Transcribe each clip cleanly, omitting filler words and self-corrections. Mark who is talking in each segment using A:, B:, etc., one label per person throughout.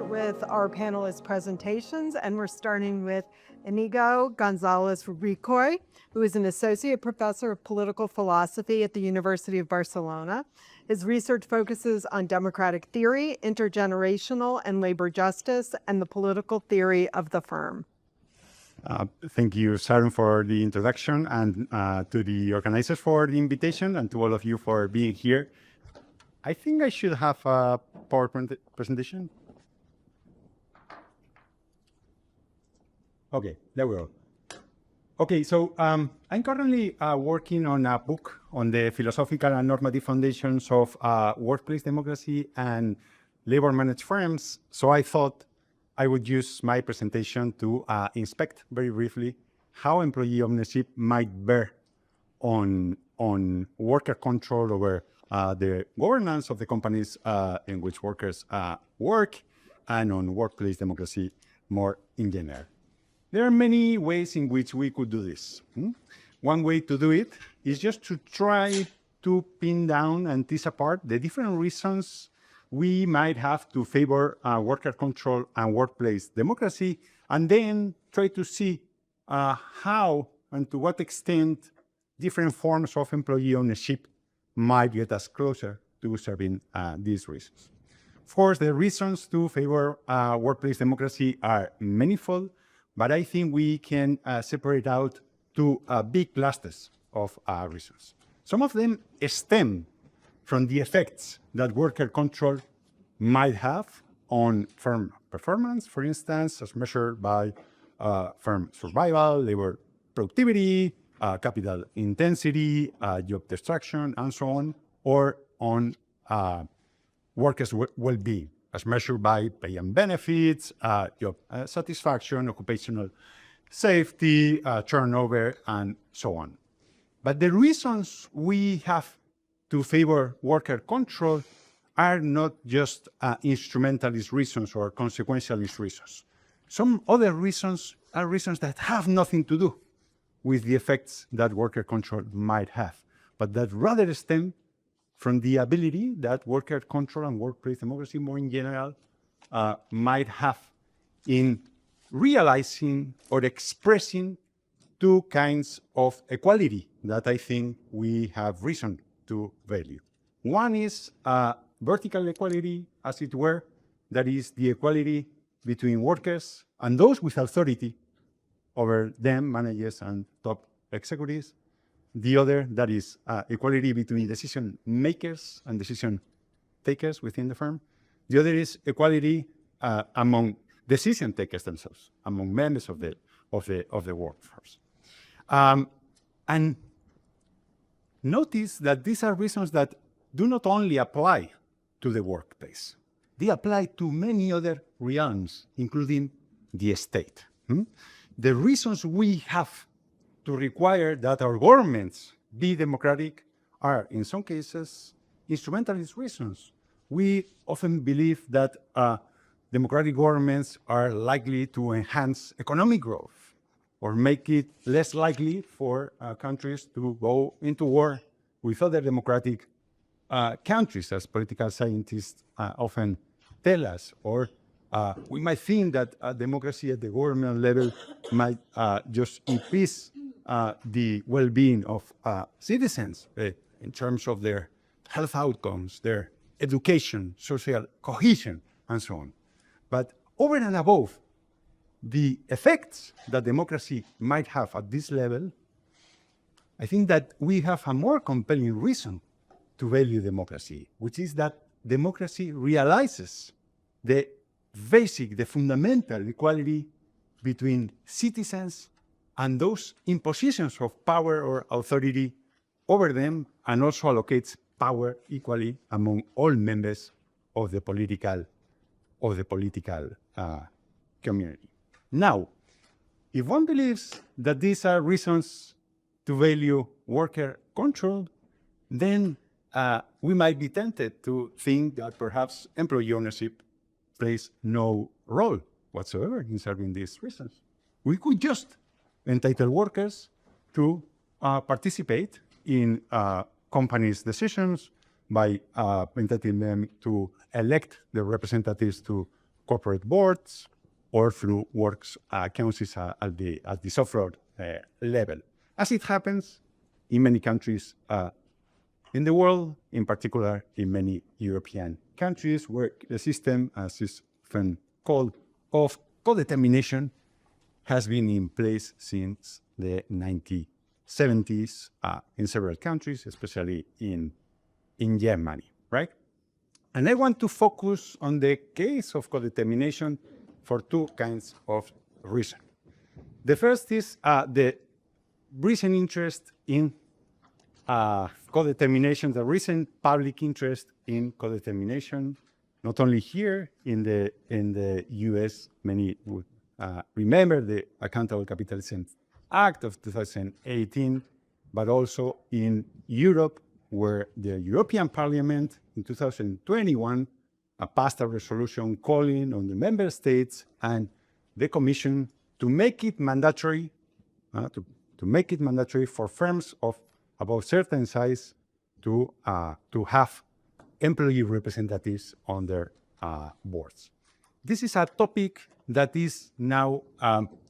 A: start with our panelist presentations, and we're starting with Iñigo González Ricoy, who is an associate professor of political philosophy at the University of Barcelona. His research focuses on democratic theory, intergenerational and labor justice, and the political theory of the firm.
B: Thank you, Sharon, for the introduction, and to the organizers for the invitation, and to all of you for being here. I think I should have a PowerPoint presentation. Okay, there we go. Okay, so I'm currently working on a book on the philosophical and normative foundations of workplace democracy and labor-managed firms. So I thought I would use my presentation to inspect very briefly how employee ownership might bear on worker control over the governance of the companies in which workers work, and on workplace democracy more in general. There are many ways in which we could do this. One way to do it is just to try to pin down and tease apart the different reasons we might have to favor worker control and workplace democracy, and then try to see how and to what extent different forms of employee ownership might get us closer to serving these reasons. Of course, the reasons to favor workplace democracy are manifold, but I think we can separate out two big clusters of reasons. Some of them stem from the effects that worker control might have on firm performance, for instance, as measured by firm survival, labor productivity, capital intensity, job destruction, and so on, or on workers' well-being, as measured by pay and benefits, job satisfaction, occupational safety, turnover, and so on. But the reasons we have to favor worker control are not just instrumentalist reasons or consequentialist reasons. Some other reasons are reasons that have nothing to do with the effects that worker control might have, but that rather stem from the ability that worker control and workplace democracy more in general might have in realizing or expressing two kinds of equality that I think we have reason to value. One is vertical equality, as it were, that is the equality between workers and those with authority over them, managers and top executives. The other, that is equality between decision makers and decision takers within the firm. The other is equality among decision takers themselves, among members of the workforce. And notice that these are reasons that do not only apply to the workplace. They apply to many other realms, including the state. The reasons we have to require that our governments be democratic are, in some cases, instrumentalist reasons. We often believe that democratic governments are likely to enhance economic growth or make it less likely for countries to go into war with other democratic countries, as political scientists often tell us. Or we might think that democracy at the government level might just increase the well-being of citizens in terms of their health outcomes, their education, social cohesion, and so on. But over and above the effects that democracy might have at this level, I think that we have a more compelling reason to value democracy, which is that democracy realizes the basic, the fundamental equality between citizens and those in positions of power or authority over them, and also allocates power equally among all members of the political community. Now, if one believes that these are reasons to value worker control, then we might be tempted to think that perhaps employee ownership plays no role whatsoever in serving these reasons. We could just entitle workers to participate in companies' decisions by entitling them to elect their representatives to corporate boards or through works councils at the soft-road level. As it happens in many countries in the world, in particular in many European countries, where the system, as is often called, of co-determination has been in place since the 1970s in several countries, especially in Germany, right? And I want to focus on the case of co-determination for two kinds of reasons. The first is the recent interest in co-determination, the recent public interest in co-determination, not only here in the US. Many would remember the Accountable Capitalism Act of 2018, but also in Europe, where the European Parliament in 2021 passed a resolution calling on the member states and the Commission to make it mandatory, to make it mandatory for firms of about certain size to have employee representatives on their boards. This is a topic that is now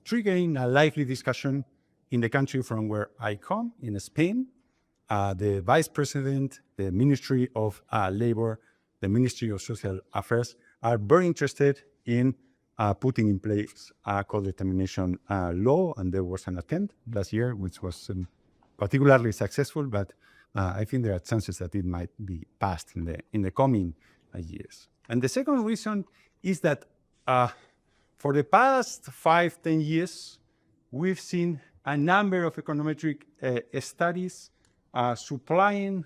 B: triggering a lively discussion in the country from where I come, in Spain. The Vice President, the Ministry of Labor, the Ministry of Social Affairs are very interested in putting in place a co-determination law, and there was an attempt last year, which was particularly successful, but I think there are chances that it might be passed in the coming years. And the second reason is that for the past 5-10 years, we've seen a number of econometric studies supplying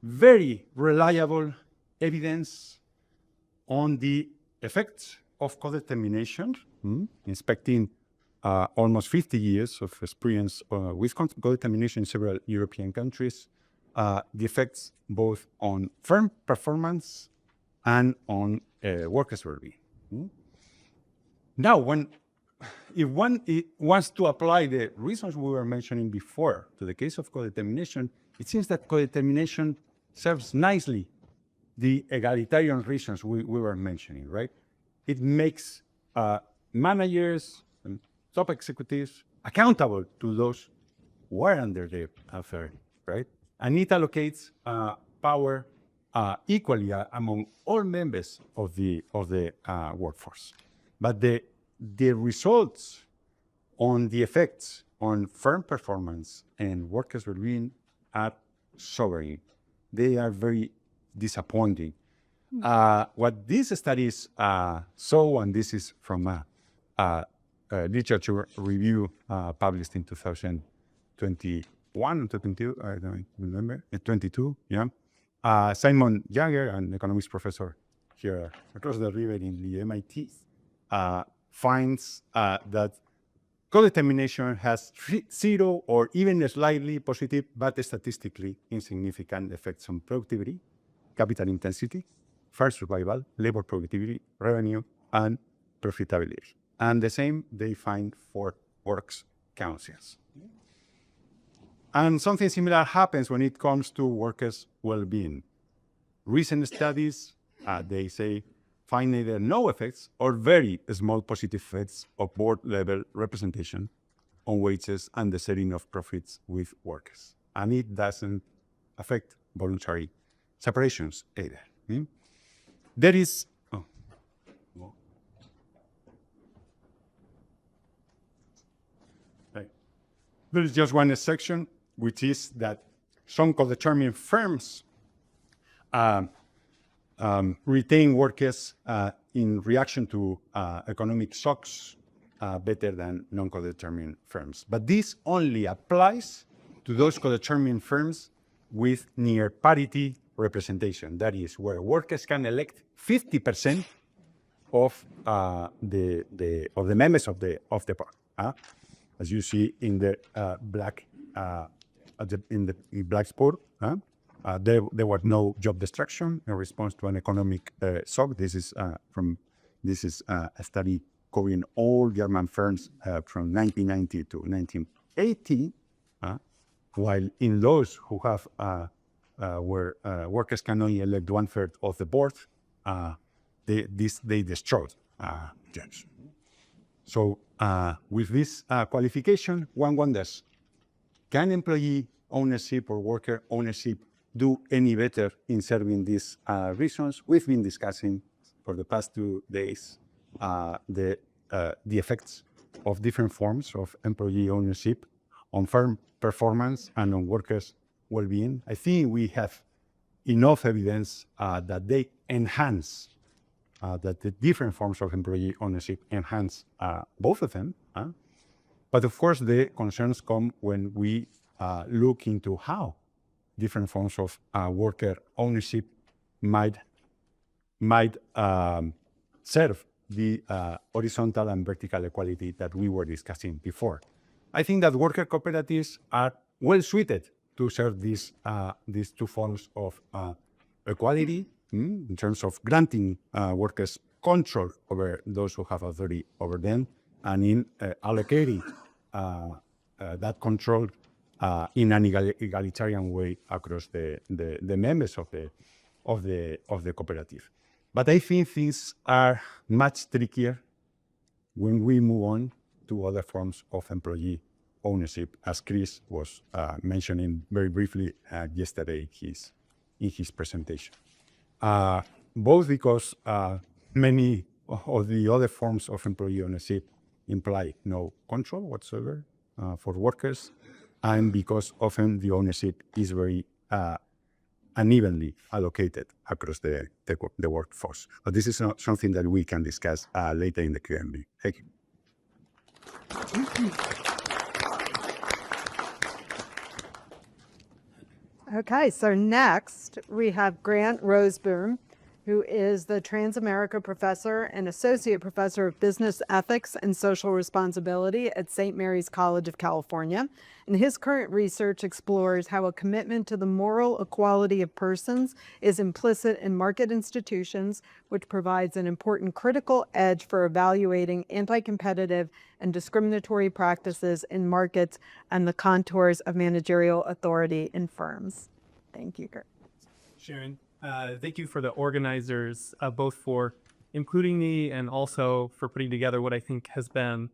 B: very reliable evidence on the effects of co-determination, inspecting almost 50 years of experience with co-determination in several European countries, the effects both on firm performance and on workers' well-being. Now, if one wants to apply the reasons we were mentioning before to the case of co-determination, it seems that co-determination serves nicely the egalitarian reasons we were mentioning, right? It makes managers and top executives accountable to those who are under their authority, right? And it allocates power equally among all members of the workforce. But the results on the effects on firm performance and workers' well-being are sobering. They are very disappointing. What these studies show, and this is from a literature review published in 2021 or 22, I don't remember, 22, yeah. Simon Jagger, an economics professor here across the river in the MIT, finds that co-determination has zero or even slightly positive, but statistically insignificant effects on productivity, capital intensity, fair survival, labor productivity, revenue, and profitability. And the same they find for works councils. And something similar happens when it comes to workers' well-being. Recent studies, they say, find either no effects or very small positive effects of board-level representation on wages and the setting of profits with workers. And it doesn't affect voluntary separations either. There is... There is just one section, which is that some co-determined firms retain workers in reaction to economic shocks better than non-co-determined firms. But this only applies to those co-determined firms with near parity representation. That is, where workers can elect 50% of the members of the board. As you see in the black spot, there was no job destruction in response to an economic shock. This is a study covering all German firms from 1990 to 1980. While in those who have where workers can only elect 1/3 of the board, they destroyed judge. So with this qualification, one wonders, can employee ownership or worker ownership do any better in serving these reasons? We've been discussing for the past 2 days the effects of different forms of employee ownership on firm performance and on workers' well-being. I think we have enough evidence that they enhance, that the different forms of employee ownership enhance both of them. But of course, the concerns come when we look into how different forms of worker ownership might serve the horizontal and vertical equality that we were discussing before. I think that worker cooperatives are well suited to serve these two forms of equality in terms of granting workers control over those who have authority over them, and in allocating that control in an egalitarian way across the members of the cooperative. But I think things are much trickier when we move on to other forms of employee ownership, as Chris was mentioning very briefly yesterday in his presentation. Both because many of the other forms of employee ownership imply no control whatsoever for workers, and because often the ownership is very unevenly allocated across the workforce. But this is not something that we can discuss later in the Q&A. Thank you.
A: Okay, so next we have Grant Rozeboom, who is the Trans-America Professor and Associate Professor of Business Ethics and Social Responsibility at St. Mary's College of California. And his current research explores how a commitment to the moral equality of persons is implicit in market institutions, which provides an important critical edge for evaluating anti-competitive and discriminatory practices in markets and the contours of managerial authority in firms. Thank you, Kurt.
C: Sharon. Thank you for the organizers, both for including me and also for putting together what I think has been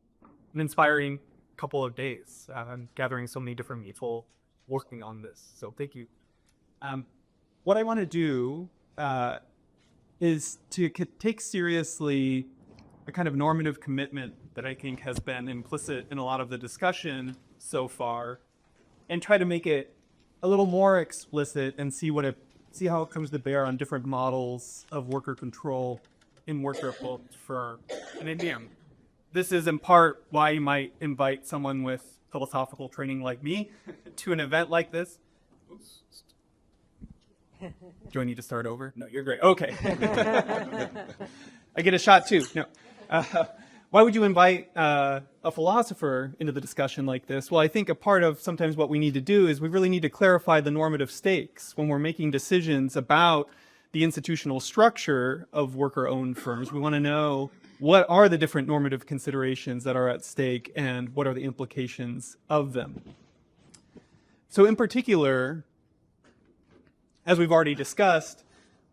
C: an inspiring couple of days, gathering so many different people working on this. So thank you. What I want to do is to take seriously a kind of normative commitment that I think has been implicit in a lot of the discussion so far, and try to make it a little more explicit and see how it comes to bear on different models of worker control in worker-owned firms. And again, this is in part why you might invite someone with philosophical training like me to an event like this. Do I need to start over? No, you're great. Okay. I get a shot too. No. Why would you invite a philosopher into the discussion like this? Well, I think a part of sometimes what we need to do is we really need to clarify the normative stakes when we're making decisions about the institutional structure of worker-owned firms. We want to know what are the different normative considerations that are at stake and what are the implications of them. So in particular, as we've already discussed,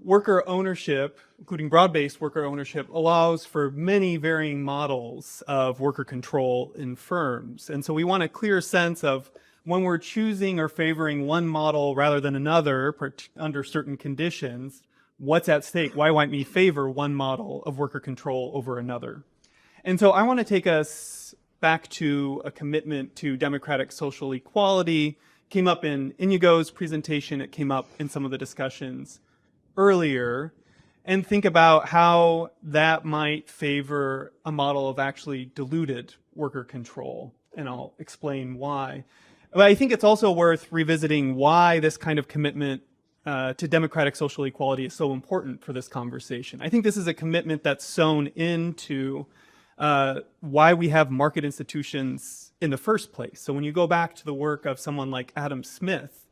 C: worker ownership, including broad-based worker ownership, allows for many varying models of worker control in firms. And so we want a clear sense of when we're choosing or favoring one model rather than another under certain conditions, what's at stake? Why might we favor one model of worker control over another? And so I want to take us back to a commitment to democratic social equality. It came up in Iñigo's presentation. It came up in some of the discussions earlier, and think about how that might favor a model of actually diluted worker control. And I'll explain why. But I think it's also worth revisiting why this kind of commitment to democratic social equality is so important for this conversation. I think this is a commitment that's sewn into why we have market institutions in the first place. So when you go back to the work of someone like Adam Smith,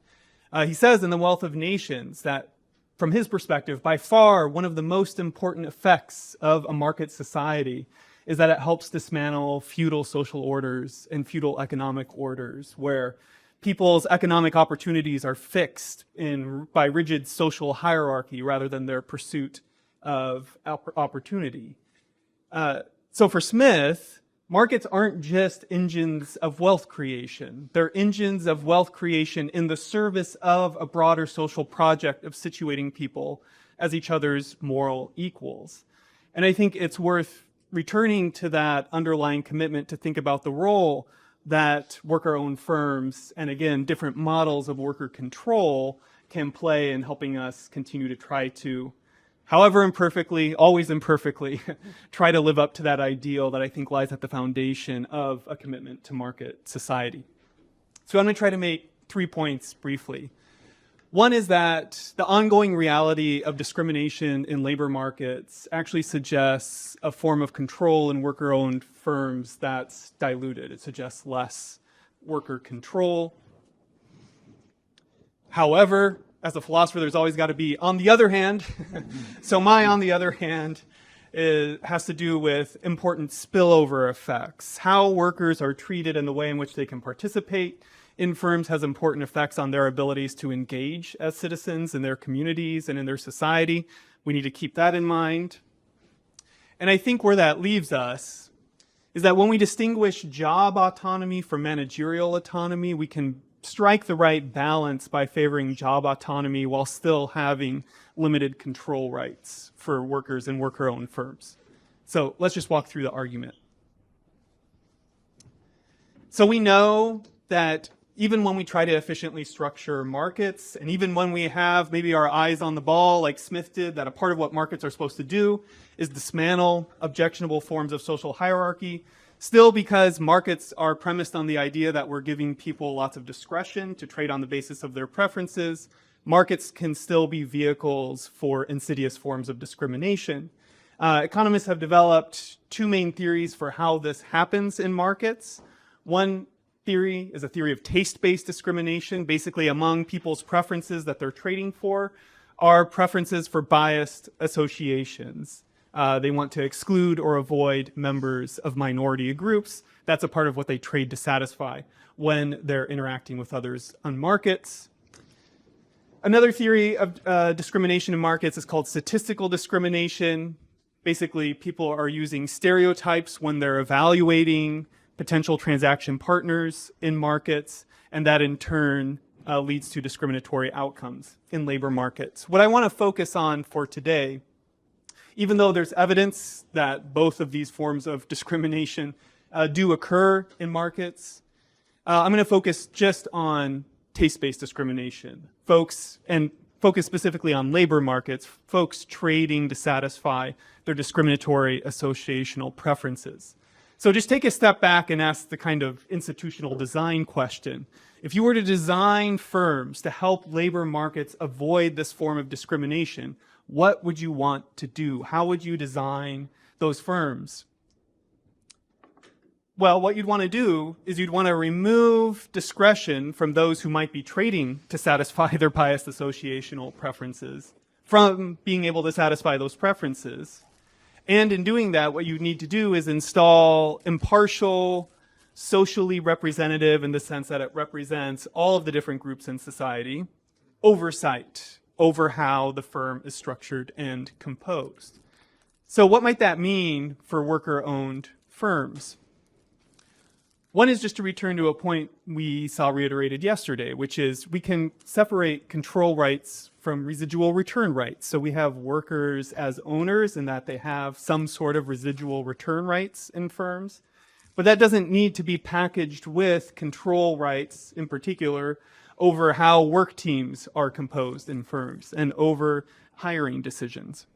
C: he says in The Wealth of Nations that from his perspective, by far, one of the most important effects of a market society is that it helps dismantle feudal social orders and feudal economic orders, where people's economic opportunities are fixed by rigid social hierarchy rather than their pursuit of opportunity. So for Smith, markets aren't just engines of wealth creation. They're engines of wealth creation in the service of a broader social project of situating people as each other's moral equals. And I think it's worth returning to that underlying commitment to think about the role that worker-owned firms and, again, different models of worker control can play in helping us continue to try to, however imperfectly, always imperfectly, try to live up to that ideal that I think lies at the foundation of a commitment to market society. So I'm going to try to make 3 points briefly. One is that the ongoing reality of discrimination in labor markets actually suggests a form of control in worker-owned firms that's diluted. It suggests less worker control. However, as a philosopher, there's always got to be on the other hand. So my on the other hand has to do with important spillover effects. How workers are treated and the way in which they can participate in firms has important effects on their abilities to engage as citizens in their communities and in their society. We need to keep that in mind. And I think where that leaves us is that when we distinguish job autonomy from managerial autonomy, we can strike the right balance by favoring job autonomy while still having limited control rights for workers in worker-owned firms. So let's just walk through the argument. So we know that even when we try to efficiently structure markets, and even when we have maybe our eyes on the ball like Smith did, that a part of what markets are supposed to do is dismantle objectionable forms of social hierarchy, still, because markets are premised on the idea that we're giving people lots of discretion to trade on the basis of their preferences, markets can still be vehicles for insidious forms of discrimination. Economists have developed two main theories for how this happens in markets. One theory is a theory of taste-based discrimination. Basically, among people's preferences that they're trading for are preferences for biased associations. They want to exclude or avoid members of minority groups. That's a part of what they trade to satisfy when they're interacting with others on markets. Another theory of discrimination in markets is called statistical discrimination. Basically, people are using stereotypes when they're evaluating potential transaction partners in markets, and that in turn leads to discriminatory outcomes in labor markets. What I want to focus on for today, even though there's evidence that both of these forms of discrimination do occur in markets, I'm going to focus just on taste-based discrimination. Focus specifically on labor markets, folks trading to satisfy their discriminatory associational preferences. So just take a step back and ask the kind of institutional design question. If you were to design firms to help labor markets avoid this form of discrimination, what would you want to do? How would you design those firms? Well, what you'd want to do is you'd want to remove discretion from those who might be trading to satisfy their biased associational preferences from being able to satisfy those preferences. And in doing that, what you need to do is install impartial, socially representative, in the sense that it represents all of the different groups in society, oversight over how the firm is structured and composed. So what might that mean for worker-owned firms? One is just to return to a point we saw reiterated yesterday, which is we can separate control rights from residual return rights. So we have workers as owners in that they have some sort of residual return rights in firms, but that doesn't need to be packaged with control rights in particular over how work teams are composed in firms and over hiring decisions.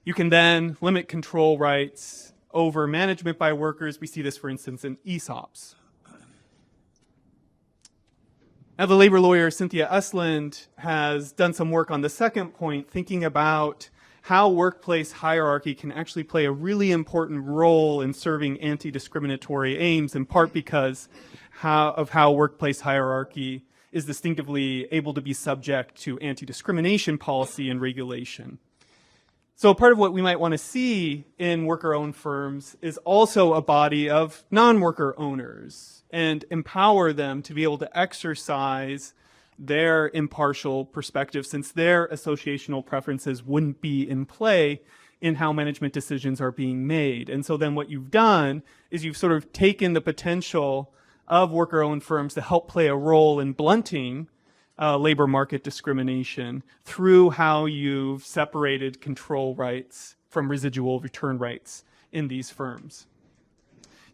C: You can then limit control rights over management by workers. We see this, for instance, in ESOPs. Now, the labor lawyer Cynthia Usland has done some work on the second point, thinking about how workplace hierarchy can actually play a really important role in serving anti-discriminatory aims, in part because of how workplace hierarchy is distinctively able to be subject to anti-discrimination policy and regulation. So part of what we might want to see in worker-owned firms is also a body of non-worker owners and empower them to be able to exercise their impartial perspective, since their associational preferences wouldn't be in play in how management decisions are being made. And so then what you've done is you've sort of taken the potential of worker-owned firms to help play a role in blunting labor market discrimination through how you've separated control rights from residual return rights in these firms.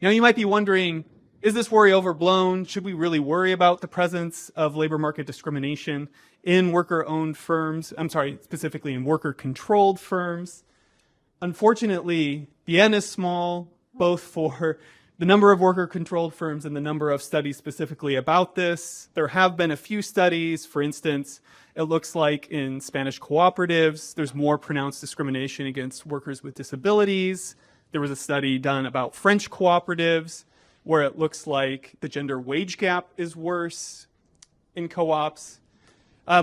C: You know, you might be wondering, is this worry overblown? Should we really worry about the presence of labor market discrimination in worker-owned firms? I'm sorry, specifically in worker-controlled firms. Unfortunately, the N is small, both for the number of worker-controlled firms and the number of studies specifically about this. There have been a few studies. For instance, it looks like in Spanish cooperatives, there's more pronounced discrimination against workers with disabilities. There was a study done about French cooperatives where it looks like the gender wage gap is worse in co-ops.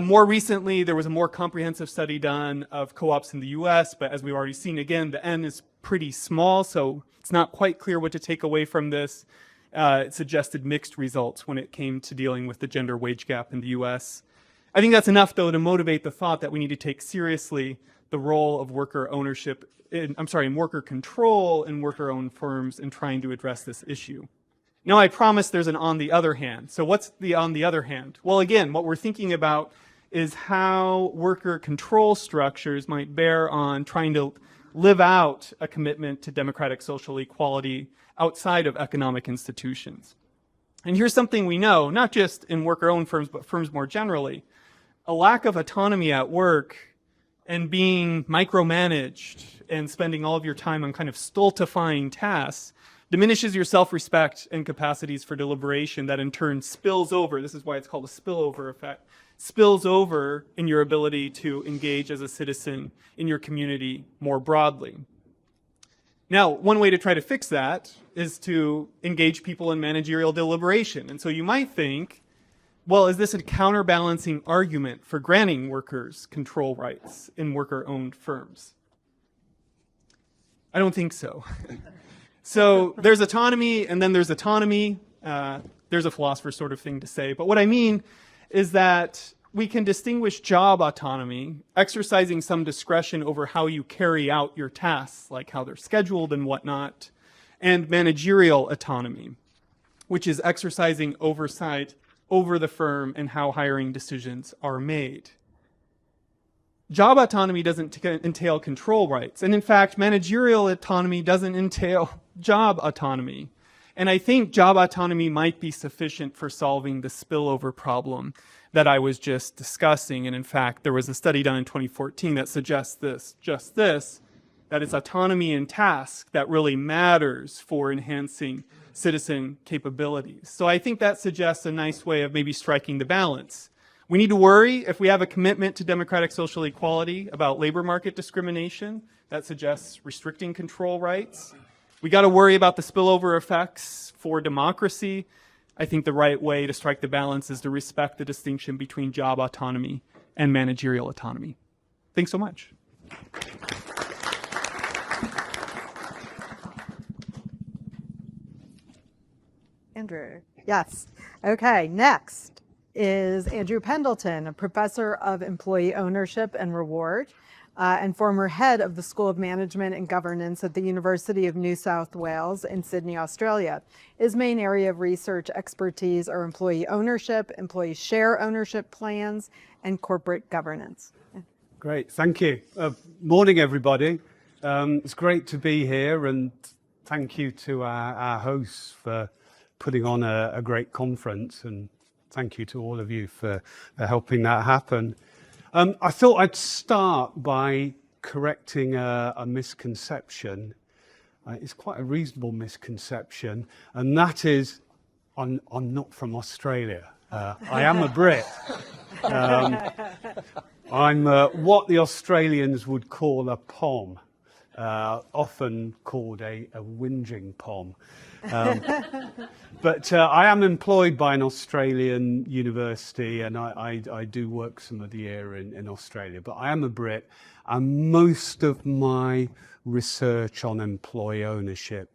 C: More recently, there was a more comprehensive study done of co-ops in the US, but as we've already seen, again, the N is pretty small, so it's not quite clear what to take away from this. It suggested mixed results when it came to dealing with the gender wage gap in the US. I think that's enough, though, to motivate the thought that we need to take seriously the role of worker ownership, in worker control in worker-owned firms in trying to address this issue. Now, I promise there's an on the other hand. So what's the on the other hand? Well, again, what we're thinking about is how worker control structures might bear on trying to live out a commitment to democratic social equality outside of economic institutions. And here's something we know, not just in worker-owned firms, but firms more generally. A lack of autonomy at work and being micromanaged and spending all of your time on kind of stultifying tasks diminishes your self-respect and capacities for deliberation that in turn spills over, this is why it's called a spillover effect, spills over in your ability to engage as a citizen in your community more broadly. Now, one way to try to fix that is to engage people in managerial deliberation. And so you might think, well, is this a counterbalancing argument for granting workers control rights in worker-owned firms? I don't think so. So there's autonomy and then there's autonomy. There's a philosopher sort of thing to say. But what I mean is that we can distinguish job autonomy, exercising some discretion over how you carry out your tasks, like how they're scheduled and whatnot, and managerial autonomy, which is exercising oversight over the firm and how hiring decisions are made. Job autonomy doesn't entail control rights. And in fact, managerial autonomy doesn't entail job autonomy. And I think job autonomy might be sufficient for solving the spillover problem that I was just discussing. And in fact, there was a study done in 2014 that suggests that it's autonomy in task that really matters for enhancing citizen capabilities. So I think that suggests a nice way of maybe striking the balance. We need to worry if we have a commitment to democratic social equality about labor market discrimination. That suggests restricting control rights. We got to worry about the spillover effects for democracy. I think the right way to strike the balance is to respect the distinction between job autonomy and managerial autonomy. Thanks so much.
A: Andrew. Yes. Okay, next is Andrew Pendleton, a professor of employee ownership and reward and former head of the School of Management and Governance at the University of New South Wales in Sydney, Australia. His main area of research expertise are employee ownership, employee share ownership plans, and corporate governance.
D: Great, thank you. Morning, everybody. It's great to be here, and thank you to our hosts for putting on a great conference, and thank you to all of you for helping that happen. I thought I'd start by correcting a misconception. It's quite a reasonable misconception, and that is I'm not from Australia. I am a Brit. I'm what the Australians would call a POM, often called a whinging POM. But I am employed by an Australian university, and I do work some of the year in Australia, but I am a Brit, and most of my research on employee ownership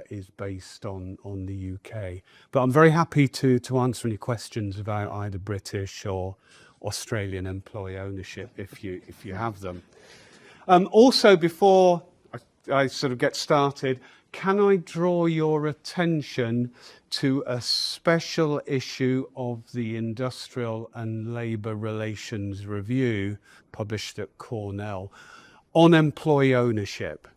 D: is based on the UK. But I'm very happy to answer any questions about either British or Australian employee ownership if you have them. Also, before I sort of get started, can I draw your attention to a special issue of the Industrial and Labour Relations Review published at Cornell on employee ownership?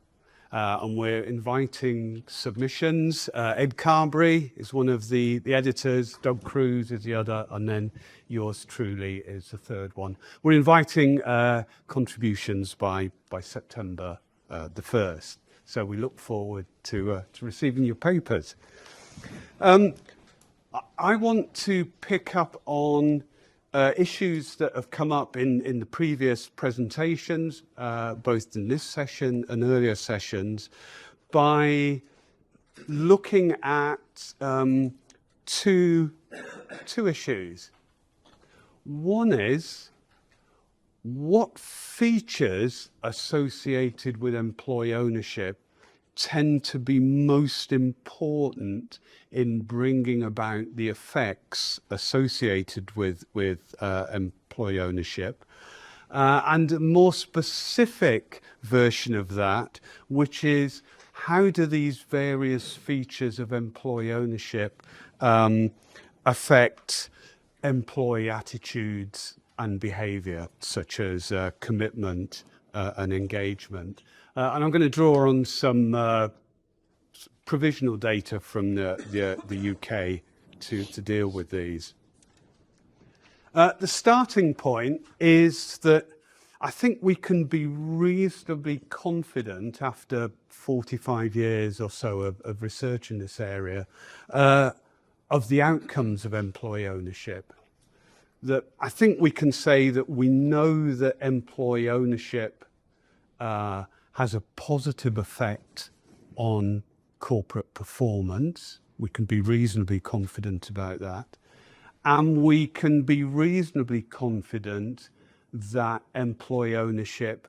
D: And we're inviting submissions. Ed Carberry is one of the editors, Doug Cruz is the other, and then yours truly is the third one. We're inviting contributions by September the 1st. So we look forward to receiving your papers. I want to pick up on issues that have come up in the previous presentations, both in this session and earlier sessions, by looking at two issues. One is, what features associated with employee ownership tend to be most important in bringing about the effects associated with employee ownership, and a more specific version of that, which is how do these various features of employee ownership affect employee attitudes and behaviour, such as commitment and engagement. And I'm going to draw on some provisional data from the UK to deal with these. The starting point is that I think we can be reasonably confident after 45 years or so of research in this area of the outcomes of employee ownership. That I think we can say that we know that employee ownership has a positive effect on corporate performance. We can be reasonably confident about that. And we can be reasonably confident that employee ownership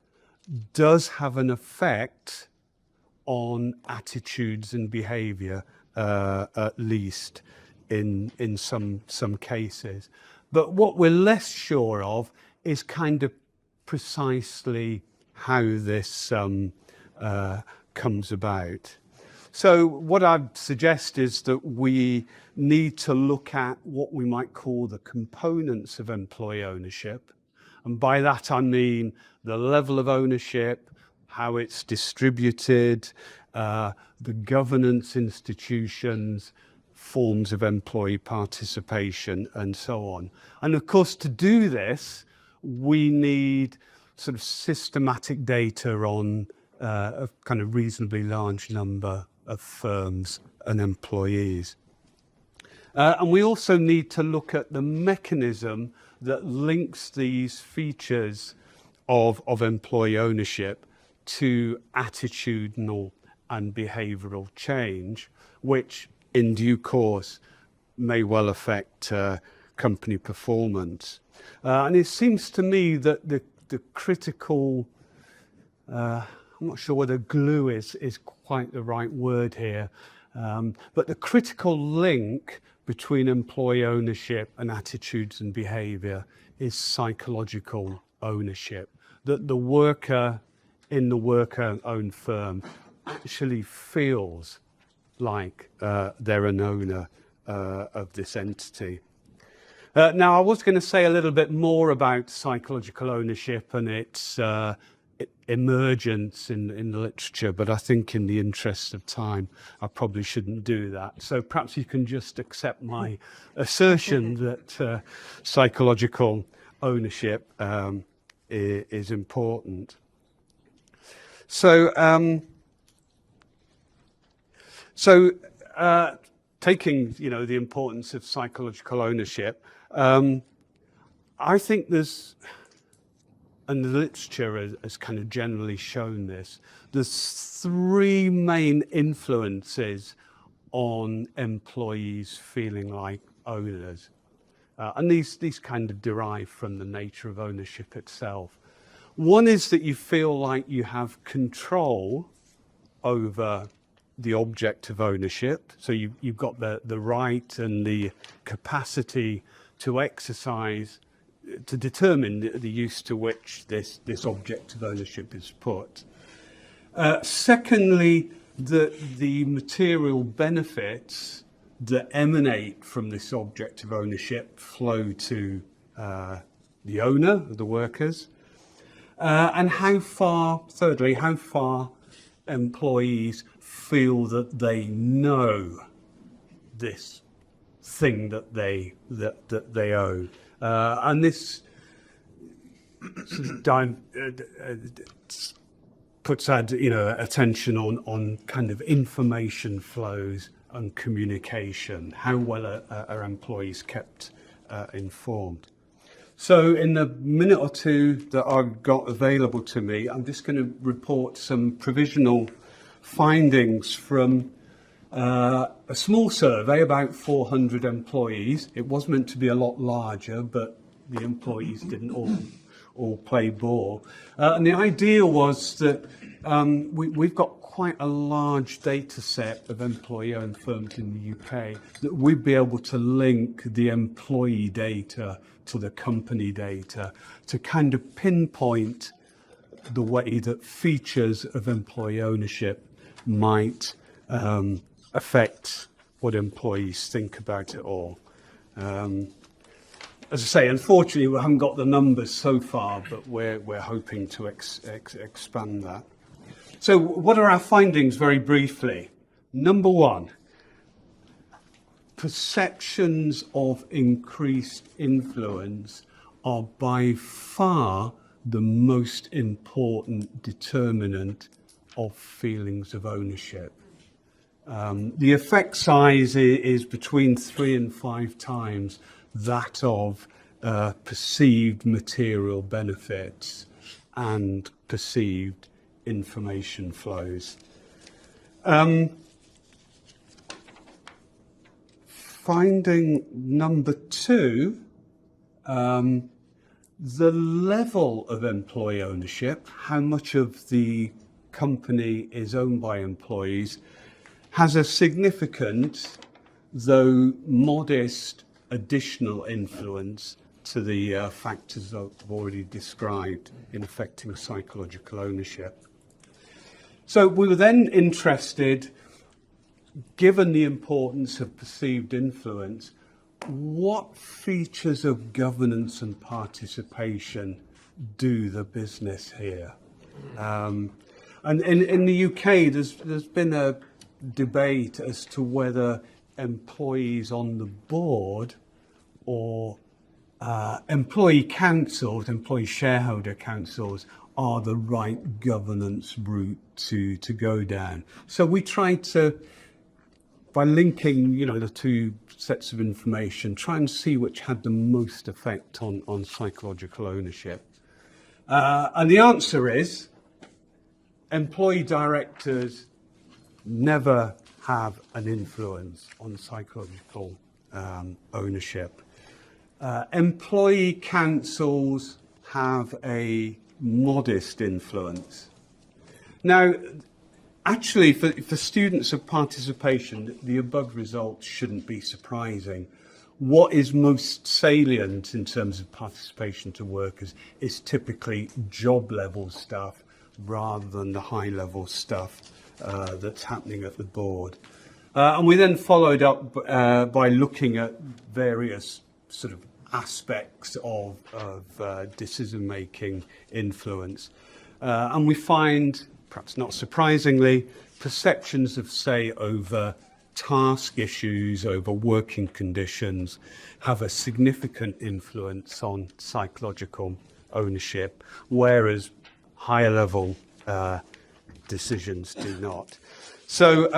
D: does have an effect on attitudes and behavior, at least in some cases. But what we're less sure of is kind of precisely how this comes about. So what I'd suggest is that we need to look at what we might call the components of employee ownership. And by that I mean the level of ownership, how it's distributed, the governance institutions, forms of employee participation, and so on. And of course, to do this, we need sort of systematic data on a kind of reasonably large number of firms and employees. And we also need to look at the mechanism that links these features of employee ownership to attitudinal and behavioral change, which in due course may well affect company performance. And it seems to me that the critical, I'm not sure whether glue is quite the right word here, but the critical link between employee ownership and attitudes and behavior is psychological ownership. That the worker in the worker-owned firm actually feels like they're an owner of this entity. Now, I was going to say a little bit more about psychological ownership and its emergence in the literature, but I think in the interest of time, I probably shouldn't do that. So perhaps you can just accept my assertion that psychological ownership is important. So, taking the importance of psychological ownership, I think there's, and the literature has kind of generally shown this, there's three main influences on employees feeling like owners. And these kind of derive from the nature of ownership itself. One is that you feel like you have control over the object of ownership. So you've got the right and the capacity to exercise to determine the use to which this objective ownership is put. Secondly, the material benefits that emanate from this objective ownership flow to the owner, the workers, and thirdly, how far employees feel that they know this thing that they own, and this sort of puts attention on kind of information flows and communication. How well are employees kept informed? So in the minute or two that I've got available to me, I'm just going to report some provisional findings from a small survey, about 400 employees. It was meant to be a lot larger, but the employees didn't all play ball. And the idea was that we've got quite a large data set of employee-owned firms in the UK, that we'd be able to link the employee data to the company data to kind of pinpoint the way that features of employee ownership might affect what employees think about it all. As I say, unfortunately, we haven't got the numbers so far, but we're hoping to expand that. So what are our findings very briefly? Number one, perceptions of increased influence are by far the most important determinant of feelings of ownership. The effect size is between 3 and 5 times that of perceived material benefits and perceived information flows. Finding number 2, the level of employee ownership, how much of the company is owned by employees, has a significant, though modest, additional influence to the factors I've already described in affecting psychological ownership. So we were then interested, given the importance of perceived influence, what features of governance and participation do the business here? And in the UK, there's been a debate as to whether employees on the board or employee councils, employee shareholder councils, are the right governance route to go down. So we tried to, by linking, the two sets of information, try and see which had the most effect on psychological ownership. And the answer is, employee directors never have an influence on psychological ownership. Employee councils have a modest influence. Now, actually, for students of participation, the above results shouldn't be surprising. What is most salient in terms of participation to workers is typically job level stuff rather than the high level stuff that's happening at the board. And we then followed up by looking at various sort of aspects of decision-making influence. And we find, perhaps not surprisingly, perceptions of, say, over task issues, over working conditions, have a significant influence on psychological ownership, whereas higher level decisions do not. So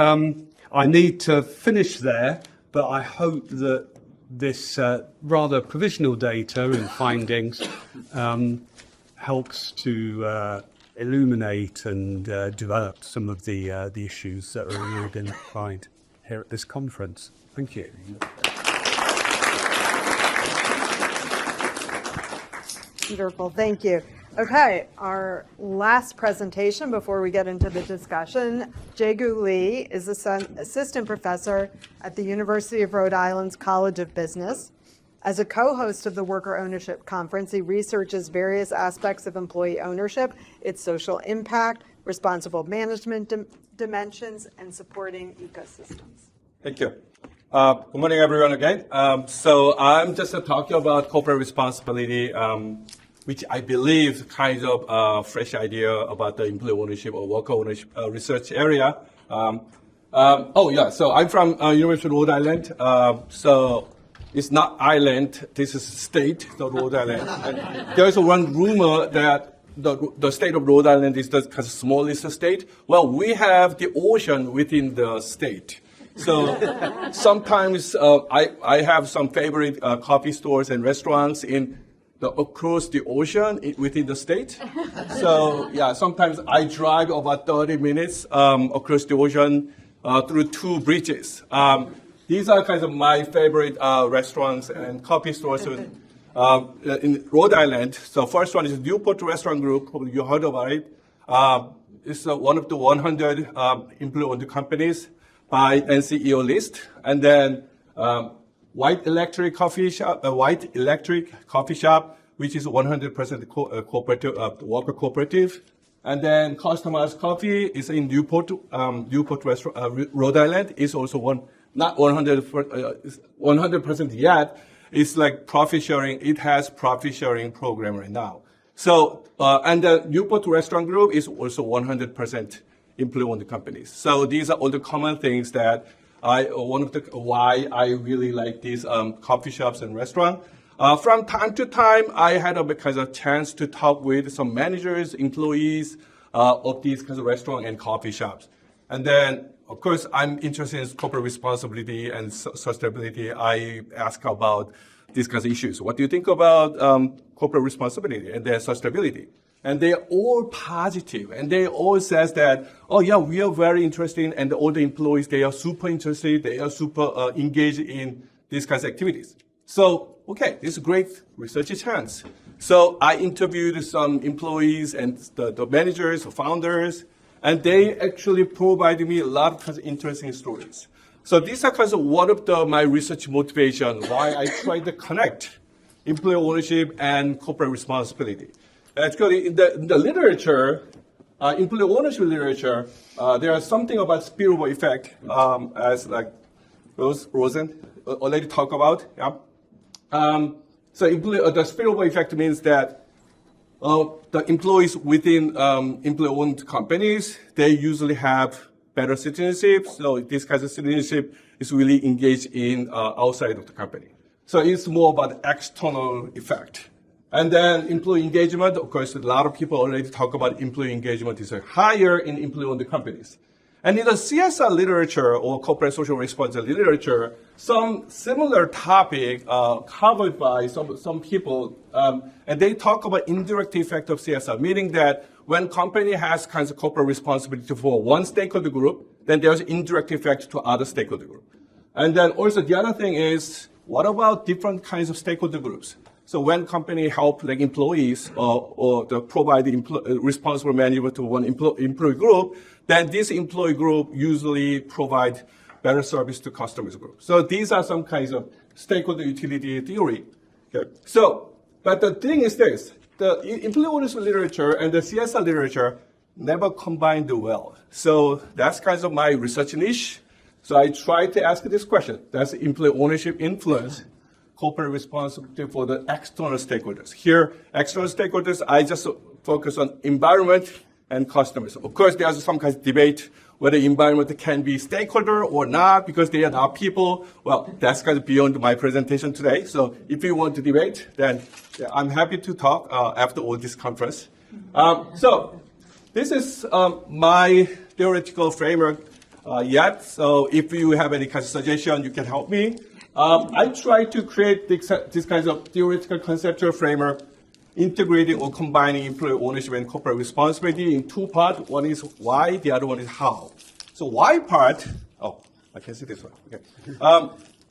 D: I need to finish there, but I hope that this rather provisional data and findings helps to illuminate and develop some of the issues that are identified here at this conference. Thank you.
A: Wonderful, thank you. Okay, our last presentation before we get into the discussion. Jegoo Lee is assistant professor at the University of Rhode Island's College of Business. As a co-host of the Worker Ownership Conference, he researches various aspects of employee ownership, its social impact, responsible management dimensions, and supporting ecosystems.
E: Thank you. Good morning, everyone, again. So I'm just talking about corporate responsibility, which I believe kind of a fresh idea about the employee ownership or worker ownership research area. So I'm from University of Rhode Island. So it's not island, this is state, the Rhode Island. And there's one rumor that the state of Rhode Island is the smallest state. Well, we have the ocean within the state. So sometimes I have some favorite coffee stores and restaurants across the ocean within the state. So yeah, sometimes I drive about 30 minutes across the ocean through 2 bridges. These are kind of my favorite restaurants and coffee stores in Rhode Island. So first one is Newport Restaurant Group. You heard about it. It's one of the 100 employee-owned companies by NCEO list. And then White Electric Coffee Shop, which is 100% cooperative, worker cooperative. And then Customized Coffee is in Newport Restaurant, Rhode Island. Is also not 100% yet. It's like profit sharing. It has profit sharing program right now. So, and the Newport Restaurant Group is also 100% employee-owned companies. So these are all the common things that why I really like these coffee shops and restaurants. From time to time, I had a chance to talk with some managers, employees of these kinds of restaurants and coffee shops. And then, of course, I'm interested in corporate responsibility and sustainability. I ask about these kinds of issues. What do you think about corporate responsibility and their sustainability? And they're all positive, and they all says that, oh yeah, we are very interested, and all the employees, they are super interested, they are super engaged in these kinds of activities. So, okay, this is a great research chance. So I interviewed some employees and the managers, the founders, and they actually provided me a lot of interesting stories. So these are one of my research motivation, why I try to connect employee ownership and corporate responsibility. Actually, in the literature, employee ownership literature, there is something about spillover effect, as like Rosen already talked about. Yeah. So the spillover effect means that the employees within employee-owned companies, they usually have better citizenship. So this kind of citizenship is really engaged in outside of the company. So it's more about external effect. And then employee engagement, of course, a lot of people already talk about employee engagement is higher in employee-owned companies. And in the CSR literature or corporate social responsibility literature, some similar topic covered by some people, and they talk about indirect effect of CSR, meaning that when company has kinds of corporate responsibility for one stakeholder group, then there's indirect effect to other stakeholder group. And then also the other thing is, what about different kinds of stakeholder groups? So when company help like employees or provide responsible management to one employee group, then this employee group usually provide better service to customers group. So these are some kinds of stakeholder utility theory. Okay. So, but the thing is this, the employee ownership literature and the CSR literature never combined well. So that's kind of my research niche. So I try to ask this question, does employee ownership influence corporate responsibility for the external stakeholders? Here, external stakeholders, I just focus on environment and customers. Of course, there's some kind of debate whether environment can be stakeholder or not because they are not people. Well, that's kind of beyond my presentation today. So if you want to debate, then I'm happy to talk after all this conference. So this is my theoretical framework yet. So if you have any kind of suggestion, you can help me. I try to create this kind of theoretical conceptual framework integrating or combining employee ownership and corporate responsibility in 2 parts. One is why, the other one is how. So why part, I can see this one. Okay.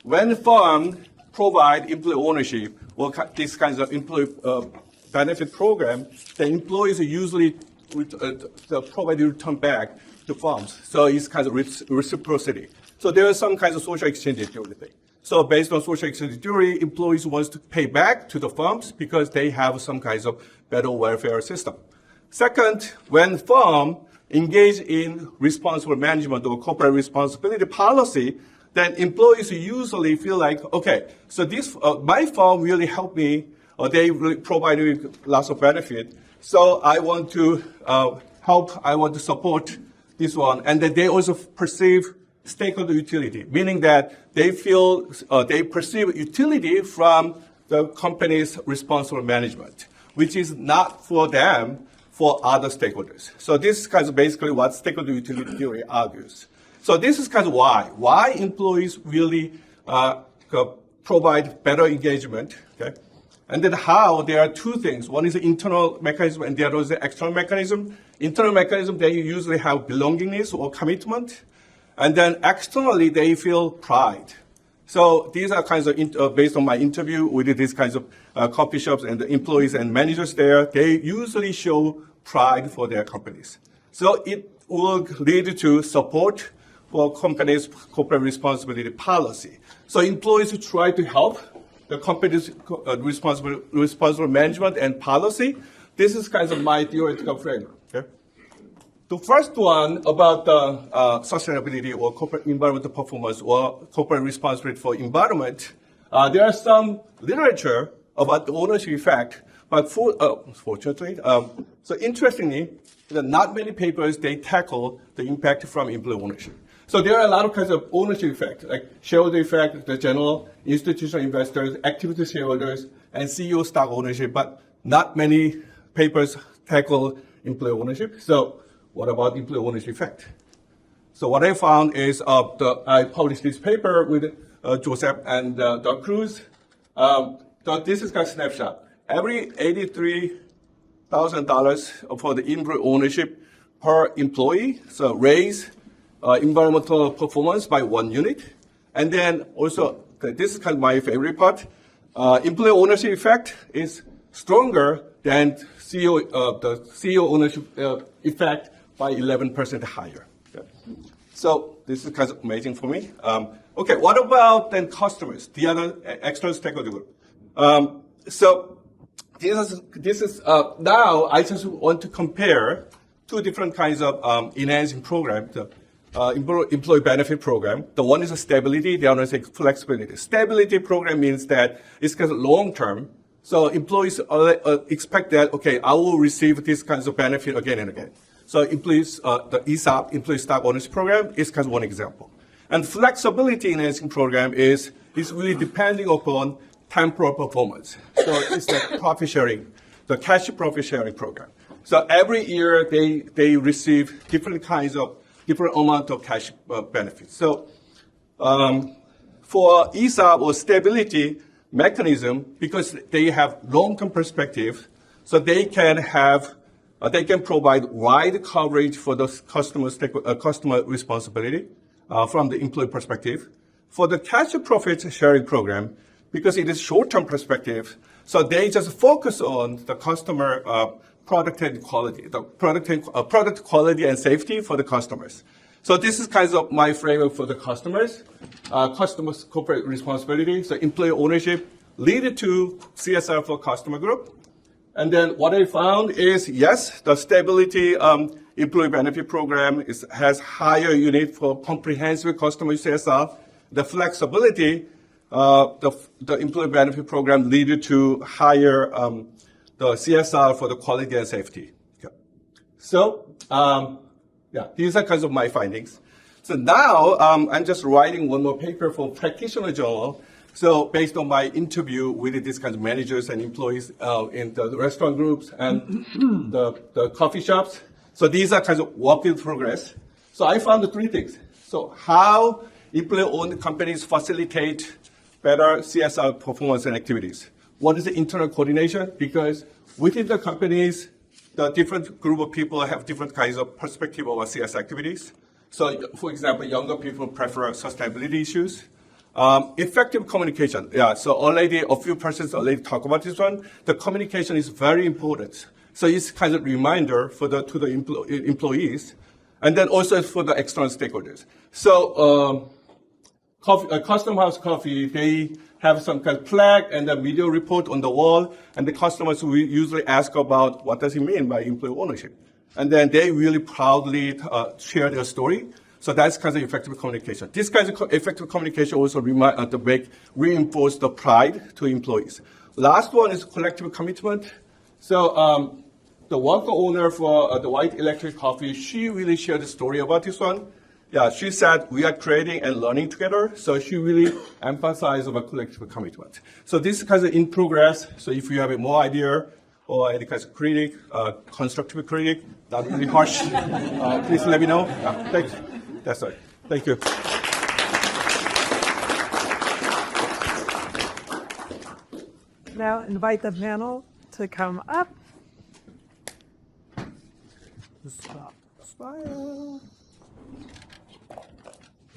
E: When firm provide employee ownership or these kinds of employee benefit program, the employees usually provide return back to firms. So it's kind of reciprocity. So there is some kind of social exchange and everything. So based on social equity theory, employees want to pay back to the firms because they have some kinds of better welfare system. Second, when firm engage in responsible management or corporate responsibility policy, then employees usually feel like, okay, so this my firm really helped me, or they really provide me with lots of benefit. So I want to help. I want to support this one, and that they also perceive stakeholder utility, meaning that they feel they perceive utility from the company's responsible management, which is not for them, for other stakeholders. So this is kind of basically what stakeholder utility theory argues. So this is kind of why employees really provide better engagement, okay? And then how there are two things. One is the internal mechanism and the other is the external mechanism. Internal mechanism, they usually have belongingness or commitment. And then externally, they feel pride. So these are kinds of, based on my interview with these kinds of coffee shops and the employees and managers there, they usually show pride for their companies. So it will lead to support for companies' corporate responsibility policy. So employees try to help the company's responsible management and policy. This is kind of my theoretical framework. Okay? The first one about sustainability or corporate environmental performance or corporate responsibility for environment, there are some literature about the ownership effect, but fortunately, so interestingly, not many papers, they tackle the impact from employee ownership. So there are a lot of kinds of ownership effects, like shareholder effect, the general institutional investors, activity shareholders, and CEO stock ownership, but not many papers tackle employee ownership. So what about employee ownership effect? So what I found is I published this paper with Joseph and Doug Cruz. So this is kind of snapshot. Every $83,000 for the employee ownership per employee, so raise environmental performance by 1 unit. And then also, this is kind of my favorite part, employee ownership effect is stronger than the CEO ownership effect by 11% higher. Okay. So this is kind of amazing for me. Okay, what about then customers, the other external stakeholder group? So this is now I just want to compare two different kinds of enhancing programs. Employee benefit program. The one is a stability, the other is a flexibility. Stability program means that it's kind of long term. So employees expect that, okay, I will receive these kinds of benefit again and again. So employees, the ESOP, employee stock ownership program, is kind of one example. And flexibility enhancing program is really depending upon temporal performance. So it's the profit sharing, the cash profit sharing program. So every year they receive different amount of cash benefits. So for ESOP or stability mechanism, because they have long-term perspective, so they can provide wide coverage for the customer responsibility from the employee perspective. For the cash profit sharing program, because it is short-term perspective, so they just focus on the customer product and quality, the product quality and safety for the customers. So this is kind of my framework for the customers corporate responsibility. So employee ownership lead to CSR for customer group. And then what I found is, yes, the stability employee benefit program has higher unit for comprehensive customer CSR. The flexibility, the employee benefit program lead to higher the CSR for the quality and safety. Okay. So, these are kinds of my findings. So now I'm just writing one more paper for Practitioner Journal. So based on my interview with these kinds of managers and employees in the restaurant groups and the coffee shops. So these are kinds of work in progress. So I found the three things. So how employee-owned companies facilitate better CSR performance and activities. What is the internal coordination? Because within the companies, the different group of people have different kinds of perspective over CS activities. So, for example, younger people prefer sustainability issues. Effective communication. Yeah, so already a few persons already talk about this one. The communication is very important. So it's kind of reminder to the employees, and then also for the external stakeholders. So Custom House Coffee, they have some kind of flag and a video report on the wall, and the customers will usually ask about what does it mean by employee ownership. And then they really proudly share their story. So that's kind of effective communication. This kind of effective communication also reinforce the pride to employees. Last one is collective commitment. So the worker owner for the White Electric Coffee, she really shared the story about this one. Yeah, she said we are creating and learning together. So she really emphasized about collective commitment. So this is kind of in progress. So if you have a more idea or any kind of critic, constructive critic, not really harsh, please let me know. Yeah, thank you. That's right. Thank you.
A: Now invite the panel to come up. Stop. Smile.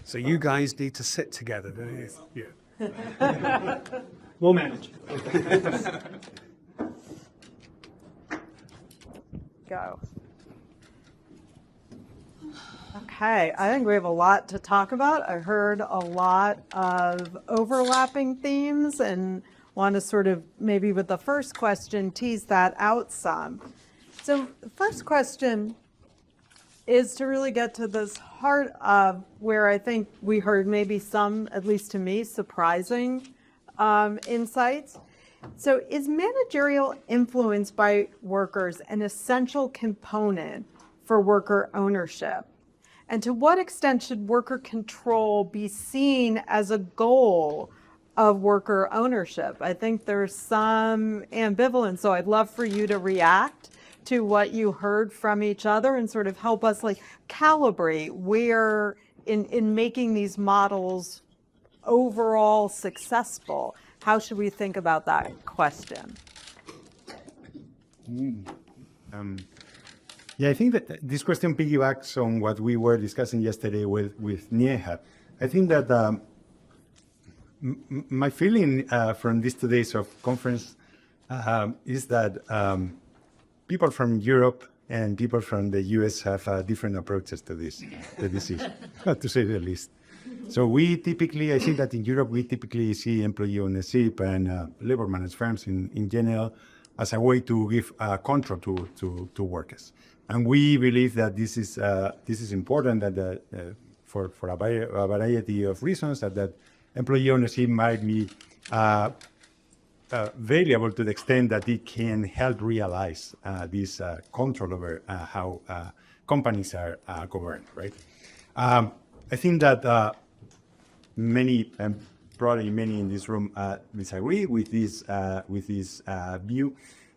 D: So you guys need to sit together, don't you? Yeah.
C: We'll manage.
A: Go. Okay, I think we have a lot to talk about. I heard a lot of overlapping themes and want to sort of maybe with the first question tease that out some. So the first question is to really get to this heart of where I think we heard maybe some, at least to me, surprising insights. So is managerial influence by workers an essential component for worker ownership? And to what extent should worker control be seen as a goal of worker ownership? I think there's some ambivalence, so I'd love for you to react to what you heard from each other and sort of help us like calibrate where in making these models overall successful, how should we think about that question?
B: Yeah, I think that this question piggybacks on what we were discussing yesterday with Nieha. I think that my feeling from these 2 days of conference is that people from Europe and people from the US have different approaches to this issue, to say the least. So we typically, I think that in Europe, we typically see employee ownership and labor managed firms in general as a way to give control to workers. And we believe that this is important that for a variety of reasons that employee ownership might be valuable to the extent that it can help realize this control over how companies are governed, right? I think that many, and probably many in this room, disagree with this view.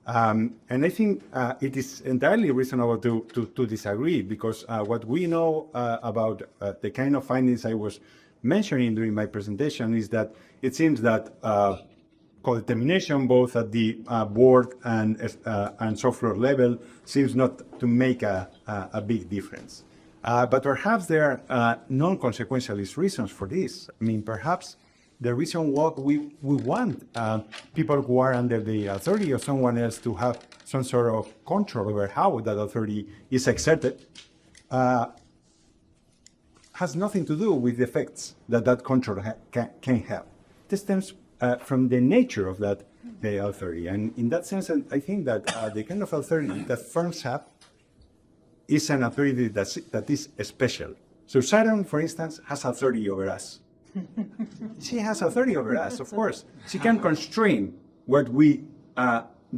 B: And I think it is entirely reasonable to disagree because what we know about the kind of findings I was mentioning during my presentation is that it seems that co-determination both at the board and software level seems not to make a big difference. But perhaps there are non-consequentialist reasons for this. I mean, perhaps the reason why we want people who are under the authority of someone else to have some sort of control over how that authority is exerted has nothing to do with the effects that control can have. This stems from the nature of the authority. And in that sense, I think that the kind of authority that firms have is an authority that is special. So Sharon, for instance, has authority over us. She has authority over us, of course. She can constrain what we